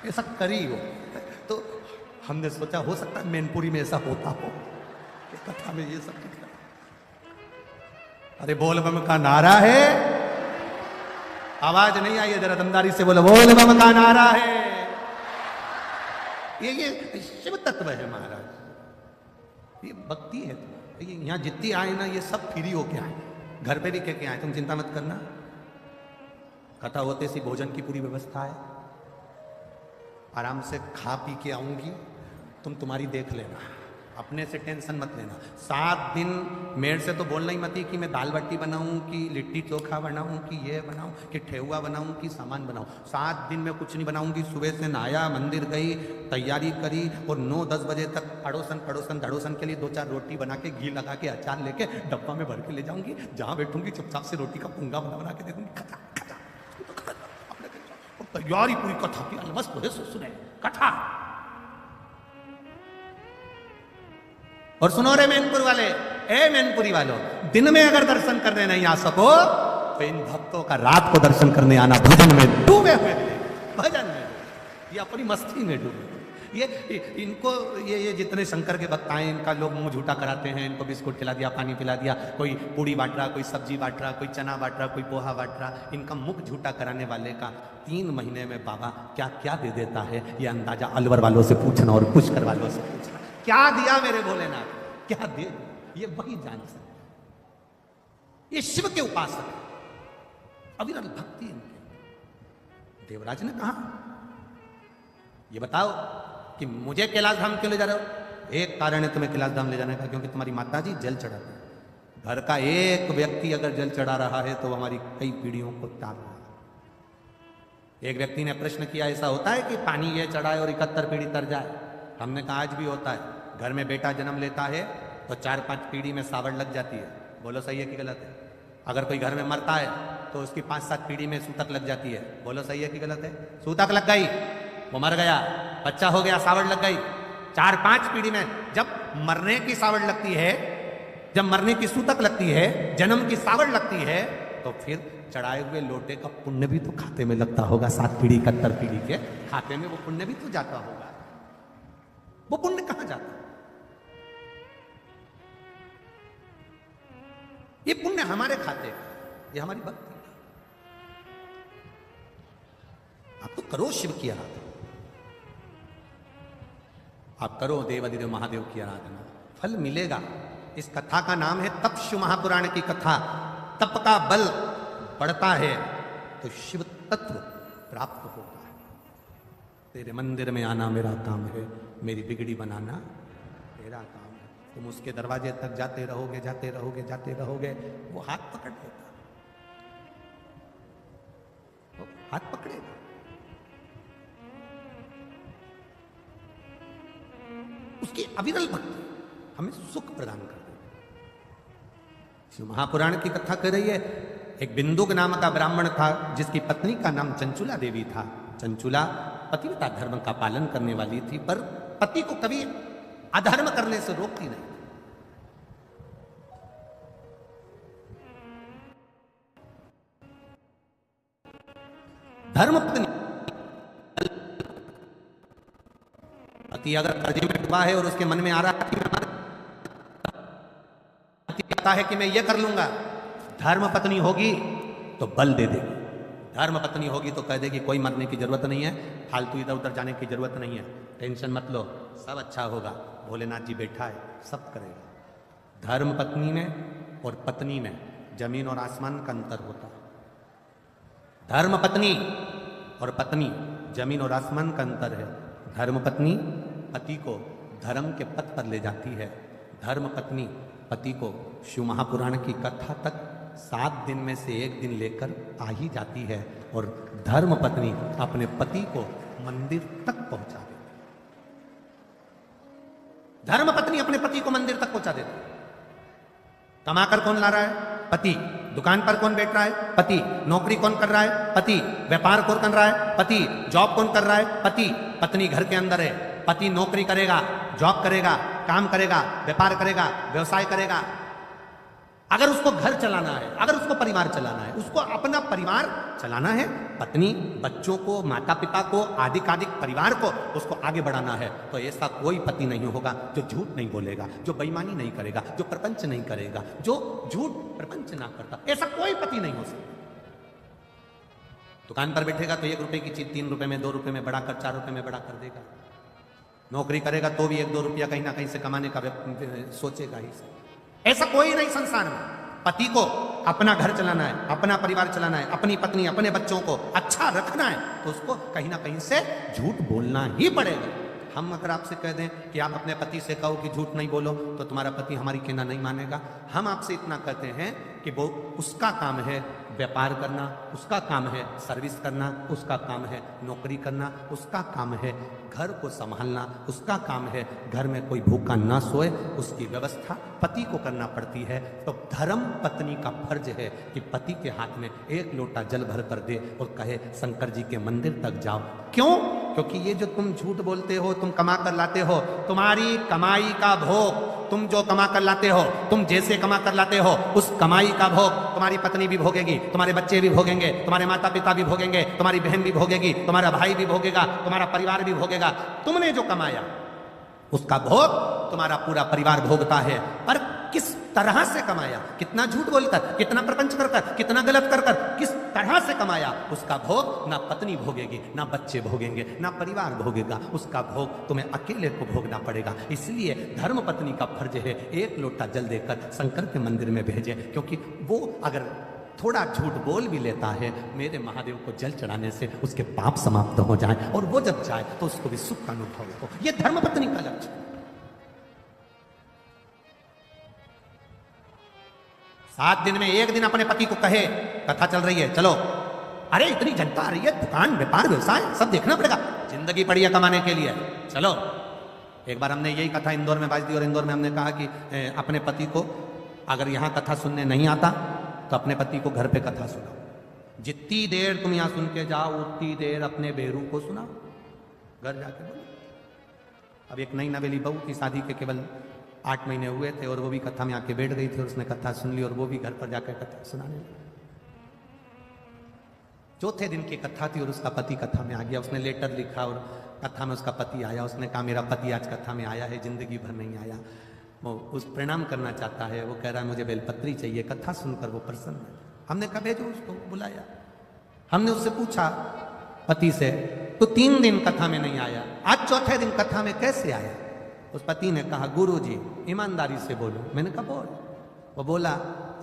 ऐसा करी हो। तो हमने सोचा हो सकता है मैनपुरी में ऐसा होता हो, कथा में ये सब दिख रहा। अरे बोल बम का नारा है, आवाज नहीं आई है, जरा दमदारी से बोलो, बोल बम का नारा है। ये शिव तत्व है महाराज, ये भक्ति है। ये यहाँ जितनी आए ना ये सब फ्री होके आए, घर पे भी कह के आए, तुम चिंता मत करना, कथा होते सी भोजन की पूरी व्यवस्था है, आराम से खा पी के आऊंगी, तुम तुम्हारी देख लेना, अपने से टेंशन मत लेना। 7 दिन मेरे से तो बोलना ही मत ही कि मैं दाल बाटी बनाऊं, कि लिट्टी चोखा बनाऊं, कि ये बनाऊं, कि ठेहुआ बनाऊं, कि सामान बनाऊं। 7 दिन में कुछ नहीं बनाऊंगी। सुबह से नहाया, मंदिर गई, तैयारी करी और 9-10 बजे तक अड़ोसन धड़ोसन के लिए 2-4 रोटी बना के घी लगा के अचार लेके डब्बा में भर के ले जाऊंगी। जहां बैठूंगी चुपचाप से रोटी का पुंगा बना के दे दूंगी, खचा खचा और तैयारी पूरी कथा की अलमस्त हो सुने कथा। और सुनो रे मैनपुर वाले, ए मैनपुरी वालों, दिन में अगर दर्शन करने नहीं आ सको तो इन भक्तों का रात को दर्शन करने आना। भजन में डूबे हुए मिले, भजन में ये अपनी मस्ती में डूबे। ये इनको ये जितने शंकर के भक्त आए, इनका लोग मुंह झूठा कराते हैं, इनको बिस्कुट खिला दिया, पानी पिला दिया, कोई पूड़ी बांट रहा, कोई सब्जी बांट रहा, कोई चना बांट रहा, कोई पोहा बांट रहा। इनका मुख झूठा कराने वाले का 3 महीने में बाबा क्या क्या दे देता है, ये अंदाजा अलवर वालों से पूछना और पुष्कर वालों से पूछना। क्या दिया मेरे भोलेनाथ, क्या दे, ये वही जान सकते। ये शिव के उपासक है, अविरल भक्ति इनके। देवराज ने कहा, ये बताओ कि मुझे कैलाश धाम क्यों ले जा रहे हो? एक कारण है तुम्हें कैलाश धाम ले जाने का, क्योंकि तुम्हारी माताजी जल चढ़ाती है। घर का एक व्यक्ति अगर जल चढ़ा रहा है तो हमारी कई पीढ़ियों को तार रहा है। एक व्यक्ति ने प्रश्न किया, ऐसा होता है कि पानी ये चढ़ाए और 71 पीढ़ी तर जाए? हमने कहा आज भी होता है। घर में बेटा जन्म लेता है तो 4-5 पीढ़ी में सावड़ लग जाती है। बोलो सही है कि गलत है? अगर कोई घर में मरता है तो उसकी 5-7 पीढ़ी में सूतक लग जाती है। बोलो सही है कि गलत है? सूतक लग गई, वो मर गया, बच्चा हो गया, सावड़ लग गई। 4-5 पीढ़ी में जब मरने की सावड़ लगती है, जब मरने की सूतक लगती है, जन्म की सावड़ लगती है, तो फिर चढ़ाए हुए लोटे का पुण्य भी तो खाते में लगता होगा। 7 पीढ़ी 71 पीढ़ी के खाते में वो पुण्य भी तो जाता होगा। वो पुण्य कहां जाता है? ये पुण्य हमारे खाते, ये हमारी भक्ति। आप तो करो शिव की आराधना, आप करो देवाधिदेव महादेव की आराधना, फल मिलेगा। इस कथा का नाम है तप शिव महापुराण की कथा। तप का बल बढ़ता है तो शिव तत्व प्राप्त होता है। तेरे मंदिर में आना मेरा काम है, मेरी बिगड़ी बनाना तेरा काम है। तुम उसके दरवाजे तक जाते रहोगे, जाते रहोगे, जाते रहोगे, वो हाथ पकड़ लेगा, वो हाथ पकड़ेगा। उसकी अविरल भक्ति हमें सुख प्रदान कर देगी। शिव महापुराण की कथा कर रही है। एक बिंदुक नाम का ब्राह्मण था जिसकी पत्नी का नाम चंचुला देवी था। चंचुला पतिव्रता धर्म का पालन करने वाली थी, पर पति को कभी अधर्म करने से रोकती नहीं। धर्म पत्नी पति अगर कर्जे में डूबा है और उसके मन में आ रहा है कि कहता है कि मैं ये कर लूंगा, धर्म पत्नी होगी तो बल दे देगी। धर्म पत्नी होगी तो कह देगी कोई मरने की जरूरत नहीं है, फालतू इधर उधर जाने की जरूरत नहीं है, टेंशन मत लो, सब अच्छा होगा, भोलेनाथ जी बैठा है, सब करेगा। धर्म पत्नी में और पत्नी में जमीन और आसमान का अंतर होता है। धर्म पत्नी और पत्नी जमीन और आसमान का अंतर है। धर्म पत्नी पति को धर्म के पथ पर ले जाती है। धर्म पत्नी पति को शिव महापुराण की कथा तक 7 दिन में से 1 दिन लेकर आ ही जाती है और धर्म पत्नी अपने पति को मंदिर तक पहुंचा देती है। धर्म पत्नी अपने पति को मंदिर तक पहुंचा देती है। कमाकर कौन ला रहा है? पति। दुकान पर कौन बैठ रहा है? पति। नौकरी कौन कर रहा है? पति। व्यापार कौन कर रहा है? पति। जॉब कौन कर रहा है? पति। पत्नी घर के अंदर है। पति नौकरी करेगा, जॉब करेगा, काम करेगा, व्यापार करेगा, व्यवसाय करेगा। अगर उसको घर चलाना है, अगर उसको परिवार चलाना है, उसको अपना परिवार चलाना है, पत्नी बच्चों को, माता पिता को, आदिक परिवार को उसको आगे बढ़ाना है, तो ऐसा कोई पति नहीं होगा जो झूठ नहीं बोलेगा, जो बेईमानी नहीं करेगा, जो प्रपंच नहीं करेगा, जो झूठ प्रपंच ना करता। ऐसा कोई पति नहीं हो सकता। दुकान पर बैठेगा तो 1 रुपए की चीज 3 रुपए में, 2 रुपए में बढ़ाकर 4 रुपए में बढ़ा कर देगा। नौकरी करेगा तो भी 1-2 रुपया कहीं ना कहीं से कमाने का सोचेगा ही। ऐसा कोई नहीं संसार में। पति को अपना घर चलाना है, अपना परिवार चलाना है, अपनी पत्नी अपने बच्चों को अच्छा रखना है, तो उसको कहीं ना कहीं से झूठ बोलना ही पड़ेगा। हम अगर आपसे कह दें कि आप अपने पति से कहो कि झूठ नहीं बोलो, तो तुम्हारा पति हमारी कहना नहीं मानेगा। हम आपसे इतना कहते हैं कि वो उसका काम है व्यापार करना, उसका काम है सर्विस करना, उसका काम है नौकरी करना, उसका काम है घर को संभालना, उसका काम है घर में कोई भूखा ना सोए, उसकी व्यवस्था पति को करना पड़ती है। तो धर्म पत्नी का फर्ज है कि पति के हाथ में एक लोटा जल भर कर दे और कहे शंकर जी के मंदिर तक जाओ। क्यों? क्योंकि ये जो तुम झूठ बोलते हो, तुम कमा कर लाते हो, तुम्हारी कमाई का भोग, तुम जो कमा कर लाते हो, तुम जैसे कमा कर लाते हो, उस कमाई का भोग तुम्हारी पत्नी भी भोगेगी, तुम्हारे बच्चे भी भोगेंगे, तुम्हारे माता पिता भी भोगेंगे, तुम्हारी बहन भी भोगेगी, तुम्हारा भाई भी भोगेगा, तुम्हारा परिवार भी भोगेगा। तुमने जो कमाया उसका भोग तुम्हारा पूरा परिवार भोगता है। पर किस तरह से कमाया, कितना झूठ बोलकर, कितना प्रपंच कर कर, कितना गलत कर कर, किस तरह से कमाया, उसका भोग ना पत्नी भोगेगी, ना बच्चे भोगेंगे, ना परिवार भोगेगा, उसका भोग तुम्हें अकेले को भोगना पड़ेगा। इसलिए धर्म पत्नी का फर्ज है एक लोटा जल देकर शंकर के मंदिर में भेजे, क्योंकि वो अगर थोड़ा झूठ बोल भी लेता है, मेरे महादेव को जल चढ़ाने से उसके पाप समाप्त हो जाए, और वो जब जाए तो उसको भी सुख का अनुभव हो। यह धर्म पत्नी का लक्ष्य है। 7 दिन में 1 दिन अपने पति को कहे कथा चल रही है चलो, अरे इतनी जनता आ रही है, दुकान व्यापार व्यवसाय सब देखना पड़ेगा, जिंदगी पड़ी है कमाने के लिए, चलो। एक बार हमने यही कथा इंदौर में बाज दी, और इंदौर में हमने कहा कि अपने पति को अगर यहां कथा सुनने नहीं आता तो अपने पति को घर पे कथा सुनाओ। जितनी देर तुम यहां सुन के जाओ उतनी देर अपने बेरू को सुनाओ, घर जाके बोलो। अब एक नई नवेली बहू की शादी के केवल 8 महीने हुए थे, और वो भी कथा में आके बैठ गई थी, और उसने कथा सुन ली, और वो भी घर पर जाकर कथा सुनाने लगी। चौथे दिन की कथा थी और उसका पति कथा में आ गया। उसने लेटर लिखा और कथा में उसका पति आया। उसने कहा मेरा पति आज कथा में आया है, जिंदगी भर नहीं आया, वो उस प्रणाम करना चाहता है, वो कह रहा है मुझे बेलपत्री चाहिए। कथा सुनकर वो प्रसन्न है। हमने कहा भेजो उसको, बुलाया। हमने उससे पूछा पति से, तो 3 दिन कथा में नहीं आया, आज चौथे दिन कथा में कैसे आया? उस पति ने कहा गुरुजी ईमानदारी से बोलो। मैंने कहा बोल। वो बोला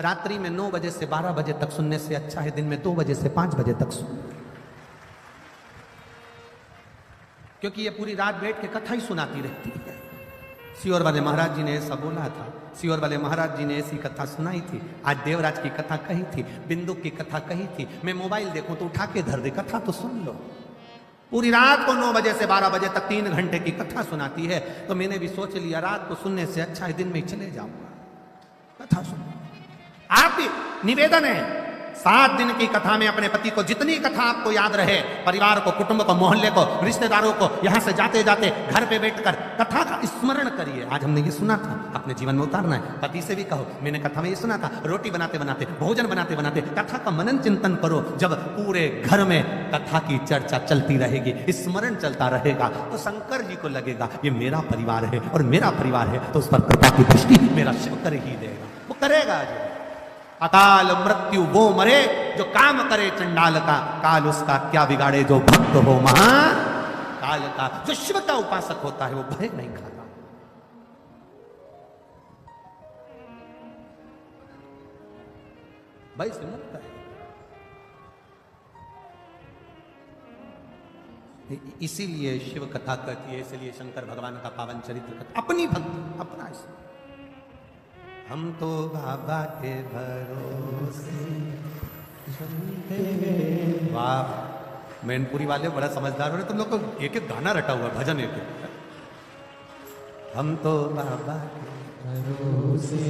रात्रि में 9 बजे से 12 बजे तक सुनने से अच्छा है दिन में 2 बजे से 5 बजे तक सुन, क्योंकि ये पूरी रात बैठ के कथा ही सुनाती रहती है। सियोर वाले महाराज जी ने ऐसा बोला था, सियोर वाले महाराज जी ने ऐसी कथा सुनाई थी। आज देवराज की कथा कही थी, बिंदु की कथा कही थी। मैं मोबाइल देखूं तो उठा के धर दे, कथा तो सुन लो। पूरी रात को 9 बजे से 12 बजे तक 3 घंटे की कथा सुनाती है। तो मैंने भी सोच लिया रात को सुनने से अच्छा है दिन में ही चले जाऊंगा, कथा सुनो। आप भी निवेदन है 7 दिन की कथा में अपने पति को जितनी कथा आपको याद रहे, परिवार को, कुटुंब को, मोहल्ले को, रिश्तेदारों को, यहां से जाते जाते घर पे बैठकर कथा का स्मरण करिए। आज हमने ये सुना था, अपने जीवन में उतारना है। पति से भी कहो मैंने कथा में ये सुना था, रोटी बनाते बनाते, भोजन बनाते बनाते कथा का मनन चिंतन करो। जब पूरे घर में कथा की चर्चा चलती रहेगी, स्मरण चलता रहेगा, तो शंकर जी को लगेगा ये मेरा परिवार है और मेरा परिवार है तो उस पर कृपा की दृष्टि मेरा शिव कर ही देगा। वो करेगा आज। अकाल मृत्यु वो मरे जो काम करे चंडाल का, काल उसका क्या बिगाड़े जो भक्त हो महान काल का। जो शिव का उपासक होता है वो भय नहीं खाता। भय से मुक्त है। इसीलिए शिव कथा कहती है, इसलिए शंकर भगवान का पावन चरित्र कथा, अपनी भक्ति अपना इसमें। हम तो बाबा के भरोसे। वाह, मैनपुरी वाले बड़ा समझदार हो रहे, तुम लोग को एक एक गाना रटा हुआ, भजन एक एक। हम तो बाबा के भरोसे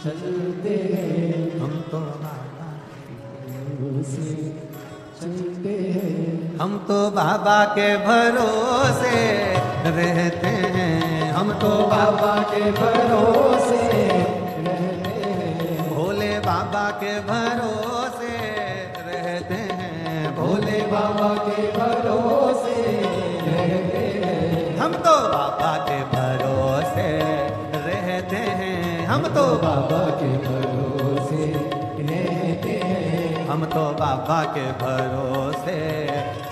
चलते हैं, हम तो बाबा के भरोसे चलते हैं, हम तो बाबा के भरोसे रहते हैं, हम तो बाबा के भरोसे रहते हैं, भोले बाबा के भरोसे रहते हैं, भोले बाबा के भरोसे रहते हैं, हम तो बाबा के भरोसे रहते हैं, हम तो बाबा के भरोसे रहते हैं, हम तो बाबा के भरोसे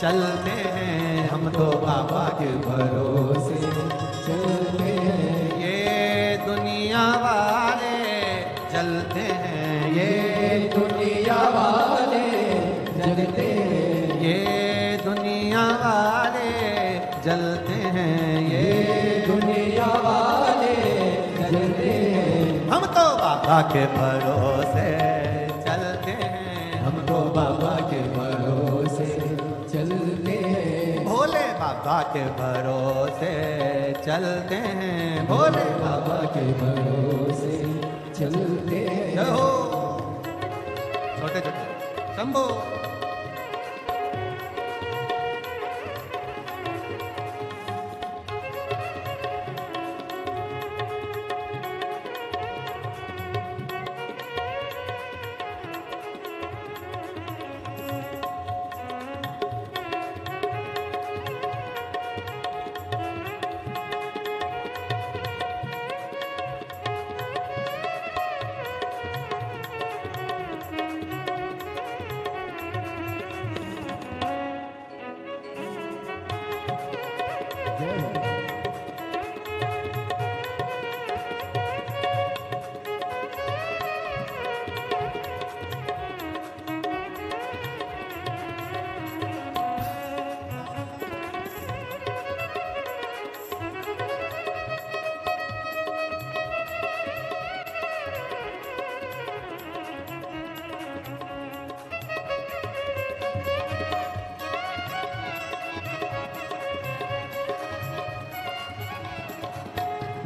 चलते हैं, हम तो बाबा के भरोसे चलते हैं। ये दुनिया वाले चलते चलते हैं ये दुनिया वाले जलते हैं, ये दुनिया वाले जलते हैं ये दुनिया वाले जलते हैं। हम तो बाबा के भरोसे चलते हैं, हम तो बाबा के भरोसे चलते हैं, भोले बाबा के भरोसे चलते हैं, भोले बाबा के भरोसे चलते हैं। जय हो छोटे छोटे शंभो।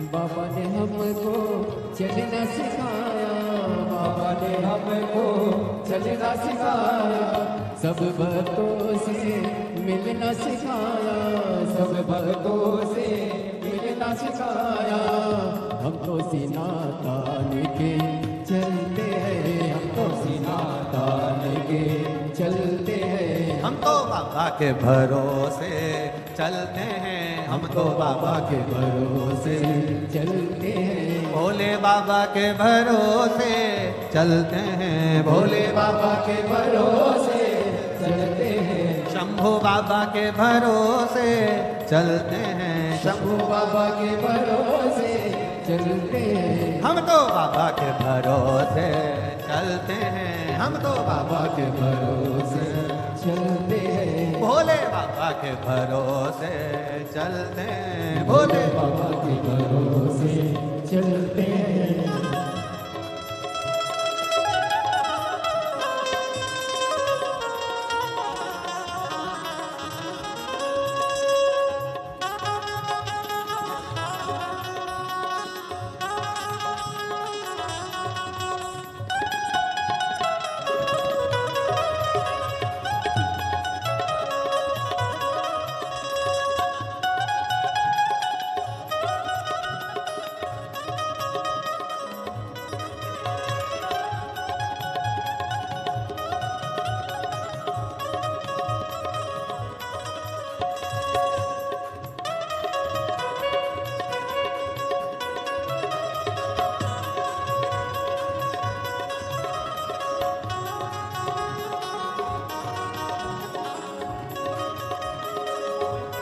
बाबा ने हमको चलना सिखाया, बाबा ने हमको चलना सिखाया, सब भक्तों से मिलना सिखाया, सब भक्तों से मिलना सिखाया। हम तो सीना तान के चलते हैं, हम तो सीना तान के चलते हैं। हम तो बाबा के भरोसे चलते हैं, हम तो बाबा के भरोसे चलते हैं, भोले बाबा के भरोसे चलते हैं, भोले बाबा के भरोसे चलते हैं, शंभू बाबा के भरोसे चलते हैं, शंभू बाबा के भरोसे चलते हैं। हम तो बाबा के भरोसे चलते हैं, हम तो बाबा के भरोसे चलते हैं, भोले बाबा के भरोसे चलते हैं, भोले बाबा के भरोसे चलते हैं।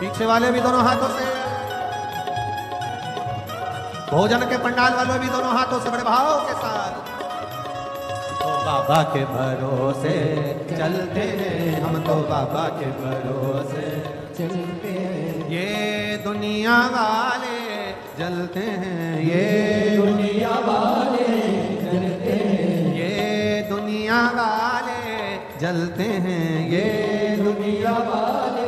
पीछे वाले भी दोनों हाथों से, भोजन के पंडाल वाले भी दोनों हाथों से बड़े भाव के साथ। तो बाबा के भरोसे चलते हैं, हम तो बाबा के भरोसे चलते हैं, ये दुनिया वाले जलते हैं, ये दुनिया वाले जलते हैं, ये दुनिया वाले जलते हैं, ये दुनिया वाले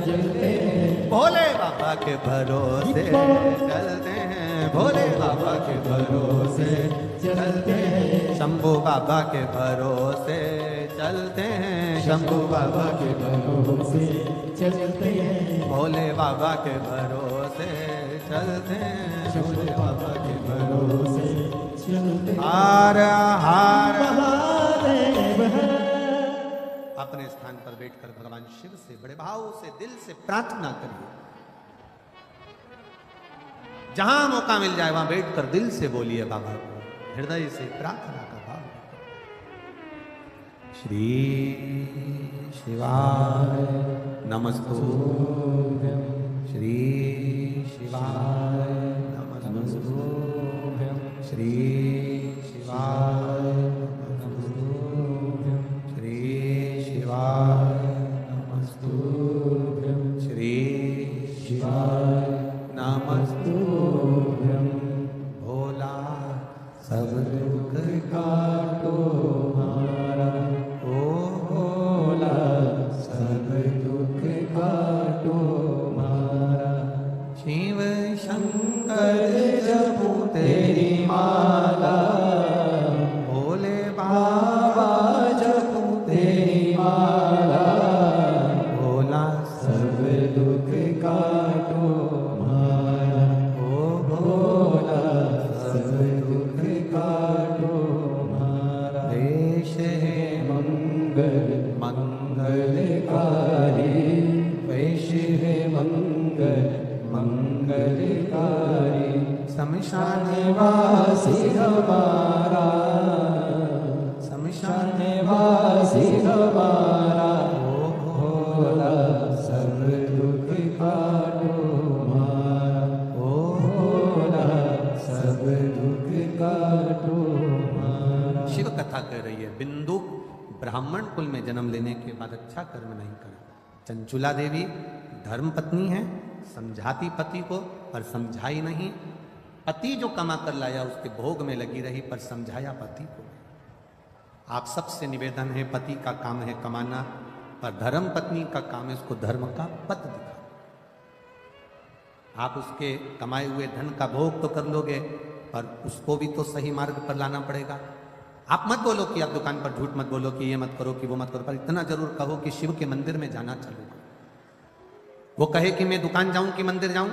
जलते हैं। भोले बाबा के भरोसे चलते हैं, भोले बाबा के भरोसे चलते हैं, शंभू बाबा के भरोसे चलते हैं, शंभू बाबा के भरोसे चलते हैं, भोले बाबा के भरोसे चलते हैं, शंभू बाबा के भरोसे चलते हैं। हार हार महादेव है। अपने स्थान पर बैठकर भगवान शिव से बड़े भाव से दिल से प्रार्थना करिए। जहां मौका मिल जाए वहां बैठकर दिल से बोलिए बाबा को, हृदय से प्रार्थना का भाव। श्री शिवाय नमस्तुभ्यं, श्री शिवाय नमस्तुभ्यं, श्री शिवाय बाबा जपूं तेरी माला, भोला सब दुख काटो मारा। ओ भोला सब दुख काटो मारा। वेश है मंगल मंगलकारी, वेश है मंगल मंगलकारी। शमशान वासी हमारा, शमशान वासी हमारा। ओ भोला सब दुख काटो मारा। ओ भोला सब दुख काटो मारा। शिव कथा कह रही है, बिंदु ब्राह्मण कुल में जन्म लेने के बाद अच्छा कर्म नहीं करा। चंचुला देवी धर्म पत्नी है, समझाती पति को पर समझाई नहीं। पति जो कमा कर लाया उसके भोग में लगी रही पर समझाया पति को। आप सबसे निवेदन है, पति का काम है कमाना, पर धर्म पत्नी का काम है उसको धर्म का पथ दिखाना। आप उसके कमाए हुए धन का भोग तो कर लोगे, पर उसको भी तो सही मार्ग पर लाना पड़ेगा। आप मत बोलो कि आप दुकान पर झूठ मत बोलो कि ये मत करो कि वो मत करो, पर इतना जरूर कहो कि शिव के मंदिर में जाना चालू करो। वो कहे कि मैं दुकान जाऊं कि मंदिर जाऊं,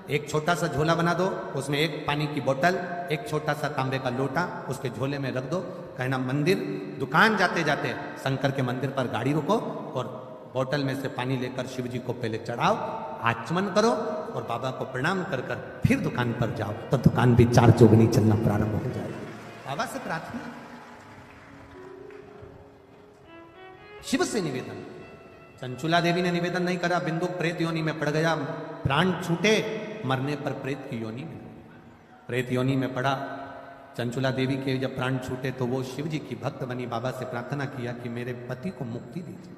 एक छोटा सा झोला बना दो, उसमें एक पानी की बोतल, एक छोटा सा तांबे का लोटा उसके झोले में रख दो। कहना मंदिर, दुकान जाते जाते शंकर के मंदिर पर गाड़ी रुको और बोतल में से पानी लेकर शिव जी को पहले चढ़ाओ, आचमन करो और बाबा को प्रणाम कर कर फिर दुकान पर जाओ, तो दुकान भी चार चौगनी चलना प्रारंभ हो जाएगी। बाबा से प्रार्थना, शिव से निवेदन। चंचुला देवी ने निवेदन नहीं करा, बिंदु प्रेत योनि में पड़ गया, प्राण छूटे, मरने पर प्रेत की योनि में, प्रेत योनि में पड़ा। चंचुला देवी के जब प्राण छूटे तो वो शिव जी की भक्त बनी, बाबा से प्रार्थना किया कि मेरे पति को मुक्ति दीजिए।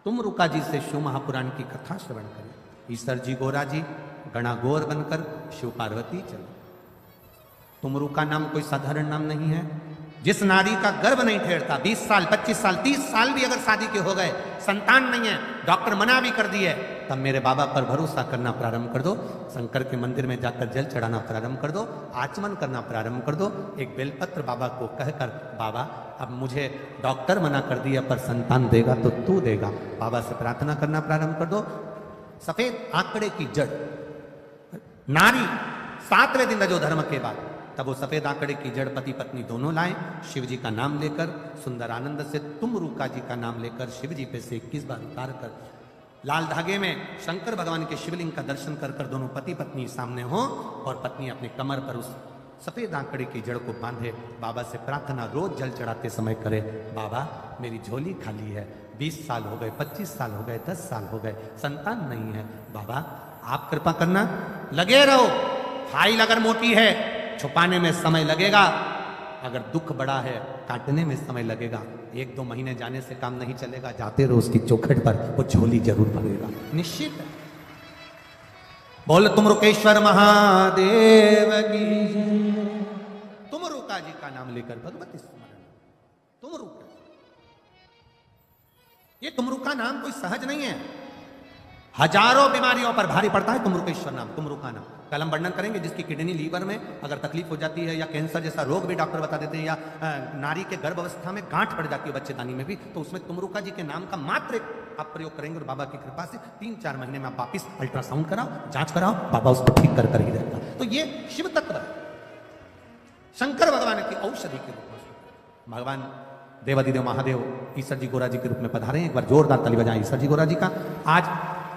तुम रुका जी से शिव महापुराण की कथा श्रवण करें। ईश्वर जी गोरा जी गणागोर बनकर शिव पार्वती चले। तुमरुका नाम कोई साधारण नाम नहीं है। जिस नारी का गर्भ नहीं ठहरता, 20 साल 25 साल 30 साल भी अगर शादी के हो गए, संतान नहीं है, डॉक्टर मना भी कर दिए, तब मेरे बाबा पर भरोसा करना प्रारंभ कर दो। शंकर के मंदिर में जाकर जल चढ़ाना प्रारंभ कर दो, आचमन करना प्रारंभ कर दो। एक बेलपत्र बाबा को कहकर, बाबा अब मुझे डॉक्टर मना कर दिया पर संतान देगा तो तू देगा, बाबा से प्रार्थना करना प्रारंभ कर दो। सफेद आंकड़े की जड़ नारी 7वें दिन रजो धर्म के बाद, तब वो सफेद आंकड़े की जड़ पति पत्नी दोनों लाए, शिव जी का नाम लेकर सुंदर आनंद से तुम रुका जी का नाम लेकर शिव जी पे से 21 बार उतार कर लाल धागे में शंकर भगवान के शिवलिंग का दर्शन कर कर दोनों पति पत्नी सामने हो और पत्नी अपने कमर पर उस सफेद आंकड़े की जड़ को बांधे। बाबा से प्रार्थना रोज जल चढ़ाते समय करे, बाबा मेरी झोली खाली है, 20 साल हो गए, 25 साल हो गए, 10 साल हो गए, संतान नहीं है, बाबा आप कृपा करना, लगे रहो, फाइल अगर मोटी है छुपाने में समय लगेगा, अगर दुख बड़ा है काटने में समय लगेगा, 1-2 महीने जाने से काम नहीं चलेगा, जाते रहो उसकी चौखट पर, वो झोली जरूर भरेगा, निश्चित है। बोल तुम रुकेश्वर महादेव की जय। तुम रुका जी का नाम लेकर भगवती स्मरण, तुम रुका, ये तुम रुका नाम कोई सहज नहीं है, हजारों बीमारियों पर भारी पड़ता है तुम रुकेश्वर नाम, तुम रुका नाम। कल हम वर्णन करेंगे जिसकी किडनी लीवर में अगर तकलीफ हो जाती है या कैंसर जैसा रोग भी डॉक्टर बता देते हैं, या नारी के गर्भ अवस्था में गांठ पड़ जाती है बच्चेदानी में भी, तो उसमें तुम रुका जी के नाम का मात्र एक आप प्रयोग करेंगे और बाबा की कृपा से 3-4 महीने में आप वापिस अल्ट्रासाउंड कराओ, जांच कराओ, बाबा उसको ठीक कर ही रहेगा। तो ये शिव तत्व है, शंकर भगवान की औषधि के रूप में भगवान देवादिदेव महादेव ईश्वर जी गोरा जी के रूप में पधारे हैं। एक बार जोरदार ताली बजाएं ईश्वर जी गोरा जी का। आज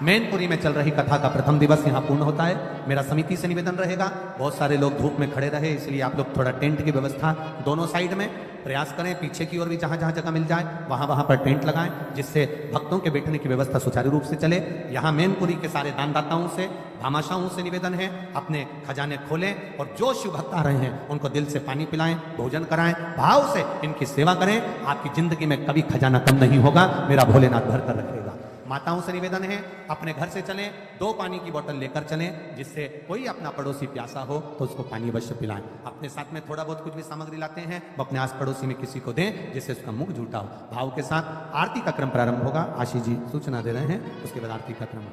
मैनपुरी में चल रही कथा का प्रथम दिवस यहाँ पूर्ण होता है। मेरा समिति से निवेदन रहेगा, बहुत सारे लोग धूप में खड़े रहे, इसलिए आप लोग थोड़ा टेंट की व्यवस्था दोनों साइड में प्रयास करें, पीछे की ओर भी जहां जहां जगह मिल जाए वहां पर टेंट लगाएं, जिससे भक्तों के बैठने की व्यवस्था सुचारू रूप से चले। यहाँ मैनपुरी के सारे दानदाताओं से, भामाशाहों से निवेदन है, अपने खजाने खोलें और जो शिव भक्त आ रहे हैं उनको दिल से पानी पिलाएं, भोजन कराएं, भाव से इनकी सेवा करें। आपकी जिंदगी में कभी खजाना कम नहीं होगा, मेरा भोलेनाथ भर कर रखेगा। माताओं से निवेदन है, अपने घर से चलें, 2 पानी की बोतल लेकर चलें, जिससे कोई अपना पड़ोसी प्यासा हो तो उसको पानी अवश्य पिलाएं। अपने साथ में थोड़ा बहुत कुछ भी सामग्री लाते हैं वो अपने आस पड़ोसी में किसी को दें, जिससे उसका मुख झूठा हो। भाव के साथ आरती का क्रम प्रारंभ होगा। आशीष जी सूचना दे रहे हैं, उसके बाद आरती का क्रम।